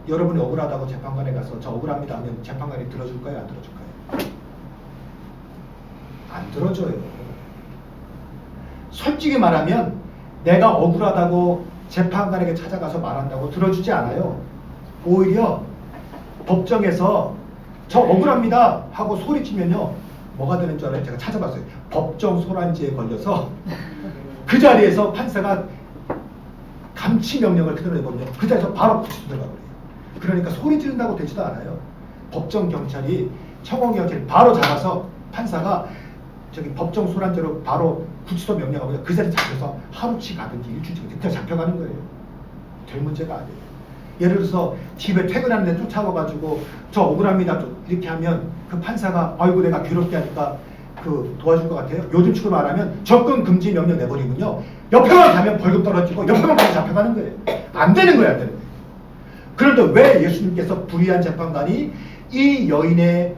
여러분이 억울하다고 재판관에 가서 저 억울합니다 하면 재판관이 들어줄까요? 안 들어줄까요? 안 들어줘요. 솔직히 말하면 내가 억울하다고 재판관에게 찾아가서 말한다고 들어주지 않아요. 오히려 법정에서 저 억울합니다 하고 소리치면요 뭐가 되는 줄 알아요? 제가 찾아봤어요. 법정 소란지에 걸려서 그 자리에서 판사가 감치 명령을 그대로 내보면 그 자리에서 바로 구치소 들어가버려요. 그러니까 소리 지른다고 되지도 않아요. 법정 경찰이 청원 경찰이 바로 잡아서 판사가 저기 법정 소란죄로 바로 구치소 명령하고 그 자리에 잡혀서 하루치 가든지 일주일치 그냥 잡혀가는 거예요. 될 문제가 아니에요. 예를 들어서 집에 퇴근하는데 쫓아와가지고 저 억울합니다 이렇게 하면 그 판사가 아이고 내가 괴롭게 하니까 그 도와줄 것 같아요. 요즘 식으로 말하면 접근 금지 명령 내버리면요 옆에만 가면 벌금 떨어지고 옆에만 가면 잡혀가는 거예요. 안 되는 거예요. 안 되는 거예요. 그런데 왜 예수님께서 불의한 재판관이 이 여인의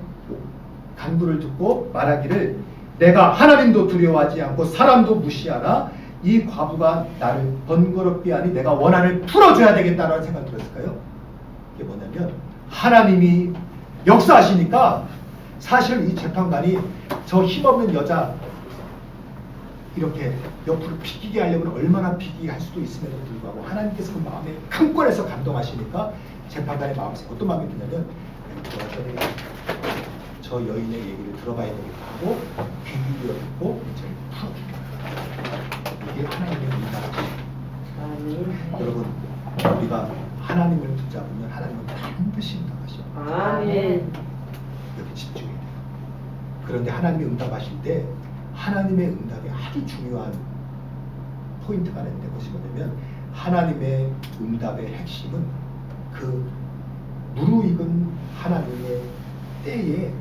간구를 듣고 말하기를 내가 하나님도 두려워하지 않고 사람도 무시하나 이 과부가 나를 번거롭게 하니 내가 원한을 풀어줘야 되겠다라는 생각이 들었을까요? 이게 뭐냐면 하나님이 역사하시니까 사실 이 재판관이 저 힘없는 여자 이렇게 옆으로 비키게 하려면 얼마나 비키게 할 수도 있음에도 불구하고 하나님께서 그 마음에 큰 권에서 감동하시니까 재판관의 마음속에 어떤 마음이 드냐면 저 여인의 얘기를 들어봐야 되겠다 하고 귀 기울여 듣고 문제를 풀어줍니다. 이게 하나님의 응답이죠. 아멘. 여러분 우리가 하나님을 붙잡으면 하나님은 반드시 응답하셔. 아멘. 여기 집중해야 돼요. 그런데 하나님이 응답하실 때 하나님의 응답이 아주 중요한 포인트가 있는데 그것이 뭐냐면 하나님의 응답의 핵심은 그 무르익은 하나님의 때에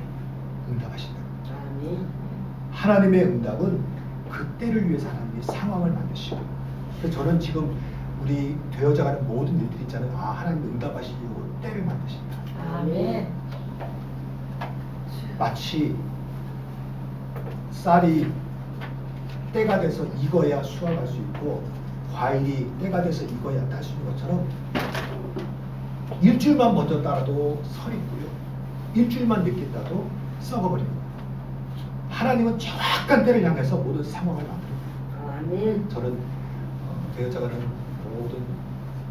응답하신다. 아멘. 하나님의 응답은 그 때를 위해서 하나님이 상황을 만드시고 그래서 저는 지금 우리 되어져가는 모든 일들이 있잖아요. 하나님 응답하시려고 때를 만드신다. 아멘. 마치 쌀이 때가 돼서 익어야 수확할 수 있고 과일이 때가 돼서 익어야 딸 수 있는 것처럼 일주일만 먼저 따라도 설이 있고요. 일주일만 늦게 따도 썩어버립니다. 하나님은 정확한 때를 향해서 모든 상황을 만듭니다. 아멘. 저는 되어져가는 모든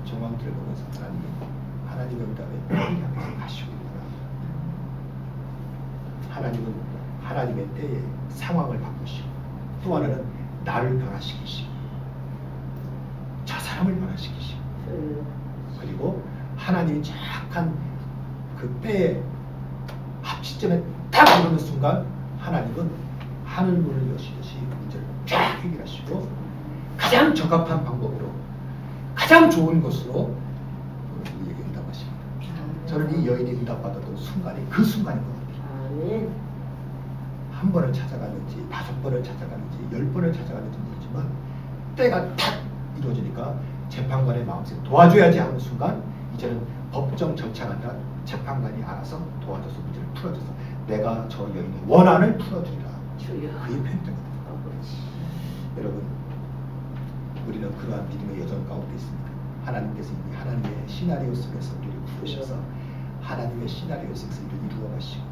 정황들을 보면서 하나님의 응답에 때를 향해서 가시고 있구나. 하나님은 하나님의 때에 상황을 바꾸시고 또 하나는 나를 변화시키시고 저 사람을 변화시키시고 그리고 하나님이 정확한 그 때에 합치점에 딱 이르는 순간 하나님은 하늘 문을 여시듯이 문제를 쫙 해결하시고 가장 적합한 방법으로 가장 좋은 것으로 우리에게 응답하십니다. 저는 이 여인이 응답받았던 순간이 그 순간인 것 같아요. 아멘. 한 번을 찾아갔는지 5번을 찾아갔는지 10번을 찾아갔는지 모르지만 때가 탁 이루어지니까 재판관의 마음속에 도와줘야지 하는 순간 이제는 법정 절차가 아니라 재판관이 알아서 도와줘서 문제를 풀어줘서 내가 저 여인의 원한을 풀어주리라. 주여. 그게 표현되거든요. 아버지. 여러분 우리는 그러한 믿음의 여정 가운데 있습니다. 하나님께서 이미 하나님의 시나리오 속에서 우리를 부르셔서 하나님의 시나리오 속에서 이를 이루어 가시고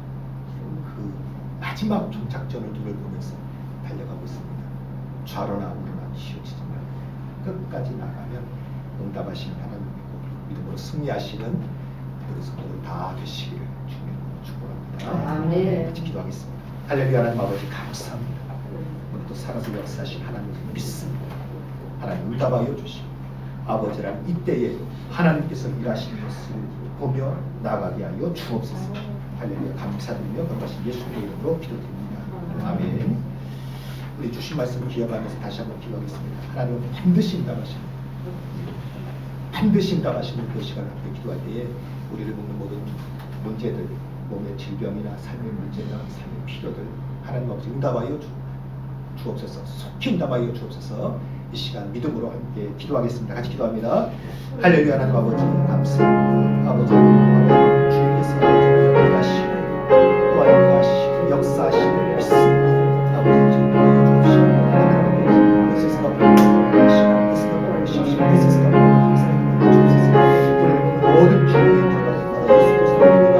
그 마지막 종착점을 눈을 보면서 달려가고 있습니다. 좌로나 우로나 치우치지 말고 끝까지 나가면 응답하시는 하나님 믿고 믿음으로 승리하시는 우리 성도들 다 되시기를 주님으로 축복합니다. 아멘. 같이 기도하겠습니다. 할렐루야. 하나님 아버지 감사합니다. 오늘 또 살아서 역사하신 하나님을 믿습니다. 하나님 응답하여 주시고 아버지랑 이때에 하나님께서 일하시는 것을 보며 나가게 하여 주옵소서. 할렐루야. 감사드리며 건강하신 예수님의 이름으로 기도드립니다. 아멘. 우리 주신 말씀을 기억하면서 다시 한번 기도하겠습니다. 하나님은 반드시 응답하십니다. 반드시 응답하시는 그 시간을 함께 기도할 때에 우리를 묶는 모든 문제들, 몸의 질병이나 삶의 문제나 삶의 필요들 하나님 아버지 응답하여 주옵소서. 속히 응답하여 주옵소서. 이 시간 믿음으로 함께 기도하겠습니다. 같이 기도합니다. 할렐루야. 하나님 아버지 감사합니다. 아버지 주님께서 일하시고 또 일하시고 역사하시는 믿습니다. 아버지 주님 주옵시고 하나님 세상을 보내시고 세상을 보내시고 세상을 보내시고 모든 주님의 결과를 예수 그리스도의 이름으로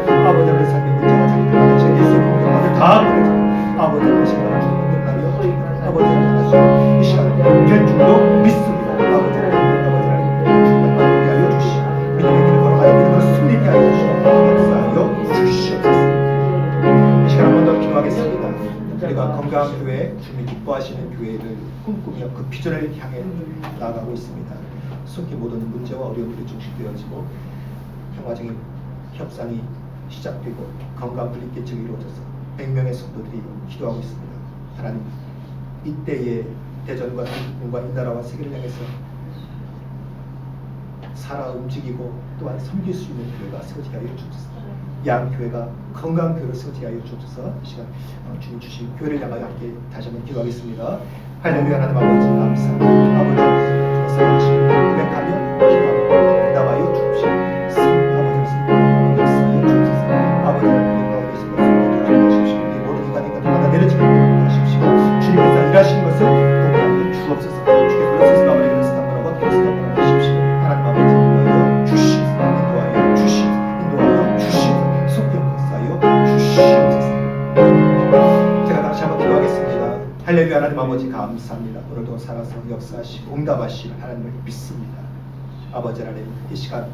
다 아버지 의 삶의 문제가 장난하는 제 예수의 공경을 다 보내자. 아버지 의 시간을 주님 끝나며 아버지 이 시간을 될 줄로 믿습니다. 아버지 하나님 축복받게 하여 주시고 믿음의 길을 걸어가여 믿음으로 승리케 하여 주시고 역사하여 주시옵소서. 이 시간 한 번 더 기도하겠습니다. 우리가 건강한 교회, 주님이 기뻐하시는 교회를 꿈꾸며 그 비전을 향해 나아가고 있습니다. 속히 모든 문제와 어려움들이 중심되어지고 평화적인 협상이 시작되고 건강 분리 개척이 이루어져서 100명의 성도들이 기도하고 있습니다. 하나님 이때의 대전과 한국과 이 나라와 세계를 향해서 살아 움직이고 또한 섬길 수 있는 교회가 세워지게 하여 주옵소서. 양 교회가 건강한 교회로 세워지게 하여 주옵소서. 이 시간 주님 주신 교회를 향하여 함께 다시 한번 기도하겠습니다. 할렐루야. 하나님 아버지 감사합니다. 아버지 사랑하시고 고백하며 기도하며 응답하여 주옵시고 아버지 승리하여 주옵소서. 아버지 우리 가운데 있는 것을 주옵시고 우리 모든 인간이 가다가 내려지게 하십시오. 주님께서 일하시는 것을 보게 하여 주옵소서. 주께서 불러서 아버지를 스탑하라고 스탑하라고 하십시오. 하나님 아버지 인도하여 주시옵소서. 인도하여 주시옵소서. 인도하여 주시옵소서. 속경 역사하여 감사합니다. 오늘도 살아서 역사하시고 응답하시는 하나님을 믿습니다. 아버지 하나님, 이 시간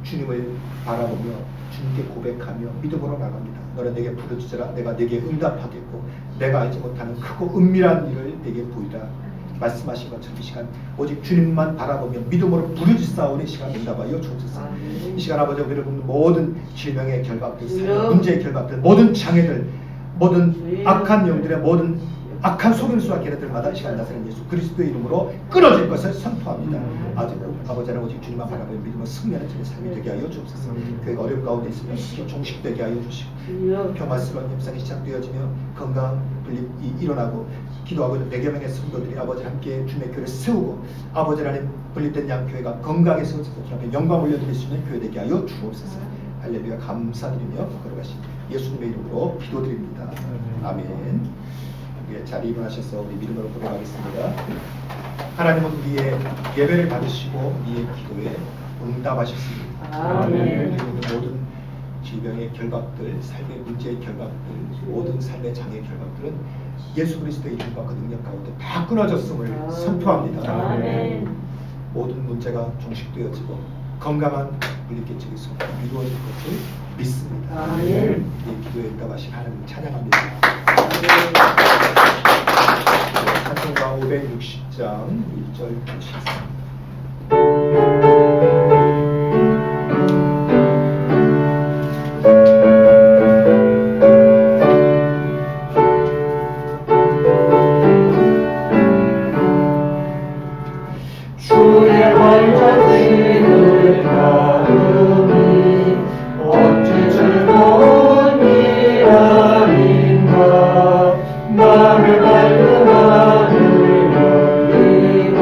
주님을 바라보며 주님께 고백하며 믿음으로 나갑니다. 너는 내게 부르짖으라. 내가 내게 응답하겠고 내가 알지 못하는 크고 은밀한 일을 내게 보이라. 말씀하신 것처럼 이 시간 오직 주님만 바라보며 믿음으로 부르짖사오니 이 시간 응답하여 주옵소서. 이 시간 아버지, 우리를 보는 모든 질병의 결박들, 삶의 문제의 결박들, 모든 장애들, 모든 악한 영들의 모든 악한 속임수와 계략들마다 이 시간 나서는 예수 그리스도의 이름으로 끊어질 것을 선포합니다. 아버지는 오직 주님만 바라보며 믿음으로 승리하는 저의 삶이 되게 하여 주옵소서. 그 어려움 가운데 있으면 종식되게 하여 주시고 평화스러운 협상이 시작되어지며 건강한 분립이 일어나고 기도하고 있는 100여 명의 성도들이 아버지 함께 주님의 교회를 세우고 아버지 하나님 분립된 양교회가 건강하게 세워져서 주님께 영광 올려드릴 수 있는 교회 되게 하여 주옵소서. 할렐루야. 감사드리며 걸어가신 예수님의 이름으로 기도드립니다. 아멘. 자리 일어나셔서 우리 믿음으로 고백하겠습니다. 하나님은 우리의 예배를 받으시고 우리의 기도에 응답하셨습니다. 아멘. 모든 질병의 결박들, 삶의 문제의 결박들, 모든 삶의 장애의 결박들은 예수 그리스도의 이름과 그 능력 가운데 다 끊어졌음을 선포합니다. 아멘. 모든 문제가 종식되어지고 건강한 분립개척이 이루어질 것을 믿습니다. 아멘. 이 기도에 응답하신 하나님을 찬양합니다. 찬송가 560장 1절 보시겠습니다. 주의 발자취를 따르니 어찌 즐거운 일 아닌가. 나를 밝은 하늘 열리고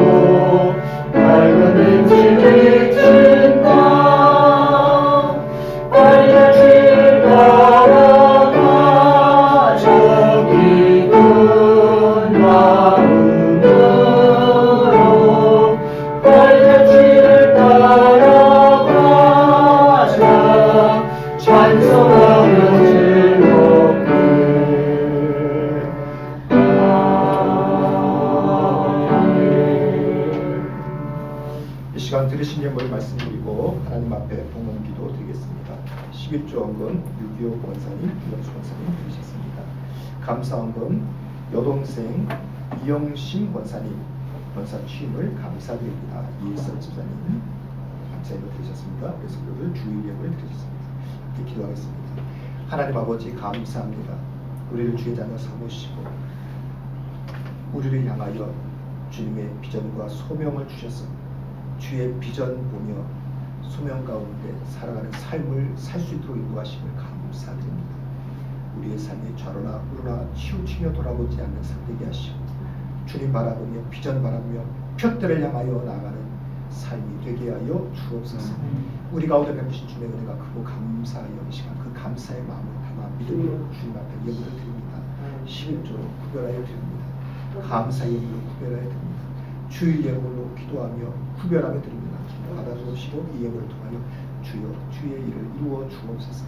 밝은 빛이 비친 땅. 발자취를 따라가 저기 큰 마음으로 발자취를 따라가자 찬송하며 즐겁게. 이 시간 들으신 예물을 말씀드리고 하나님 앞에 봉헌기도 드리겠습니다. 11조원금 6.25 권사님, 김덕수 권사님 드리셨습니다. 감사원금 여동생 이영심 권사님 권사 취임을 감사드립니다. 이일섭 집사님 감사예물 드리셨습니다. 그래서 오늘 주일 예물을 드리셨습니다. 함께 기도하겠습니다. 하나님 아버지 감사합니다. 우리를 주의 자녀 삼으시고 우리를 향하여 주님의 비전과 소명을 주셨습니다. 주의 비전 보며 소명 가운데 살아가는 삶을 살 수 있도록 인도하심을 감사드립니다. 우리의 삶이 좌로나 우로나 치우치며 돌아보지 않는 삶 되게 하시고 주님 바라보며 비전 바라보며 표대를 향하여 나아가는 삶이 되게 하여 주옵소서. 우리 가운데 베푸신 주님의 은혜가 크고 감사하여 이 시간 그 감사의 마음을 담아 믿음으로 주님 앞에 예물을 드립니다. 11조로 구별하여 드립니다. 감사 예물로 구별하여 드립니다. 주일 예물로 기도하며 구별하며 드립니다. 받아주시고 이 예물을 통하여 주여 주의 일을 이루어 주옵소서.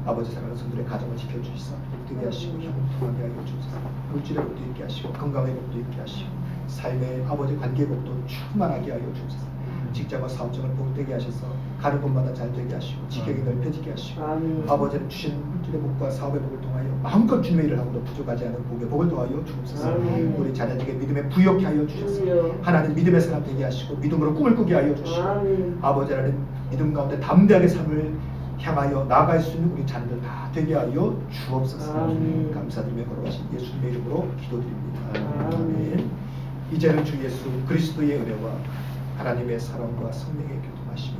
아버지 사랑하는 성들의 가정을 지켜주시사 복되게 하시고 형통하게 하여 주옵소서. 물질의 복도 있게 하시고 건강의 복도 있게 하시고 삶의 아버지 관계의 복도 충만하게 하여 주옵소서. 직장과 사업장을 복되게 하셔서 가는 곳마다 잘 되게 하시고 지경이 넓혀지게 하시고 아버지는 주신 물질의 복과 사업의 복을 통하여 마음껏 주님의 일을 하고도 부족하지 않은 복의 복을 더하여 주옵소서. 우리 자녀에게 믿음에 부욕케 하여 주셔서 하나님 믿음의 사람 되게 하시고 믿음으로 꿈을 꾸게 하여 주시고 아버지 하나님 믿음 가운데 담대하게 삶을 향하여 나아갈 수 있는 우리 자녀들 다 되게 하여 주옵소서. 감사드리며 걸어가신 예수님의 이름으로 기도드립니다. 아멘. 이제는 주 예수 그리스도의 은혜와 하나님의 사랑과 성령의 교통하심이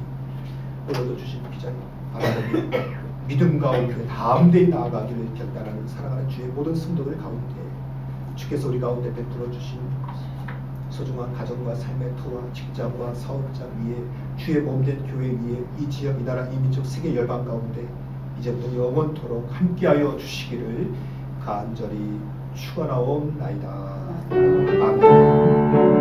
오늘도 주신 비전 바라보며 믿음 가운데 담대히 나아가기를 결단하는 사랑하는 주의 모든 성도들 가운데 주께서 우리 가운데 베풀어 주신 소중한 가정과 삶의 터와 직장과 사업장 위에 주의 몸된 교회 위에 이 지역, 이 나라, 이 민족, 세계 열방 가운데 이제부터 영원토록 함께하여 주시기를 간절히 축원하옵나이다. 아멘.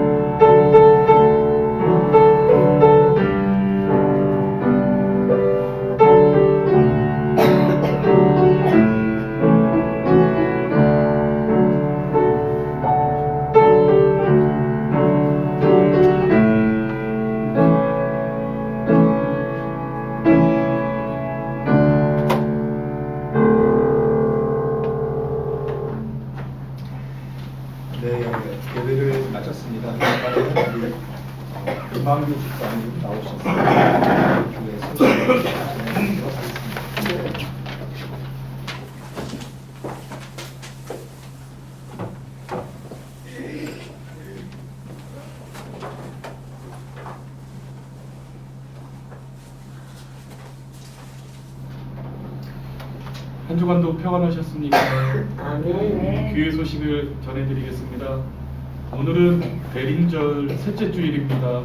김만규 집사님 나오셨습니다. 교회 소식을 전해드리도록 하겠습니다. 한 주간도 평안하셨습니까? 아멘. 교회 소식을 전해드리겠습니다. 오늘은 대림절 셋째 주일입니다.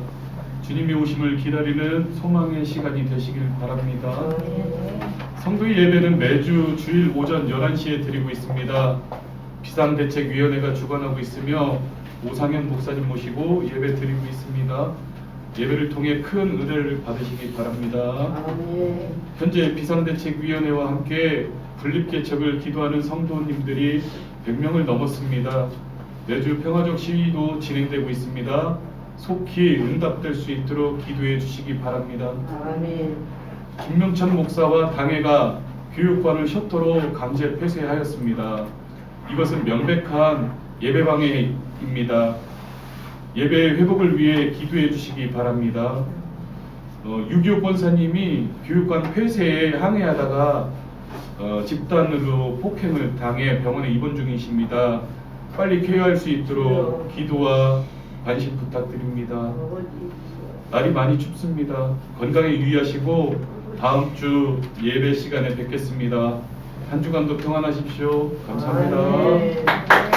주님의 오심을 기다리는 소망의 시간이 되시길 바랍니다. 성도의 예배는 매주 주일 오전 11시에 드리고 있습니다. 비상대책위원회가 주관하고 있으며 오상현 목사님 모시고 예배 드리고 있습니다. 예배를 통해 큰 은혜를 받으시기 바랍니다. 아멘. 현재 비상대책위원회와 함께 분립개척을 기도하는 성도님들이 100명을 넘었습니다. 매주 평화적 시위도 진행되고 있습니다. 속히 응답될 수 있도록 기도해 주시기 바랍니다. 아멘. 김명찬 목사와 당회가 교육관을 셔터로 강제 폐쇄하였습니다. 이것은 명백한 예배방해입니다. 예배 회복을 위해 기도해 주시기 바랍니다. 6.25 권사님이 교육관 폐쇄에 항의하다가 집단으로 폭행을 당해 병원에 입원 중이십니다. 빨리 쾌유할 수 있도록 기도와 관심 부탁드립니다. 날이 많이 춥습니다. 건강에 유의하시고 다음 주 예배 시간에 뵙겠습니다. 한 주간도 평안하십시오. 감사합니다. 아멘.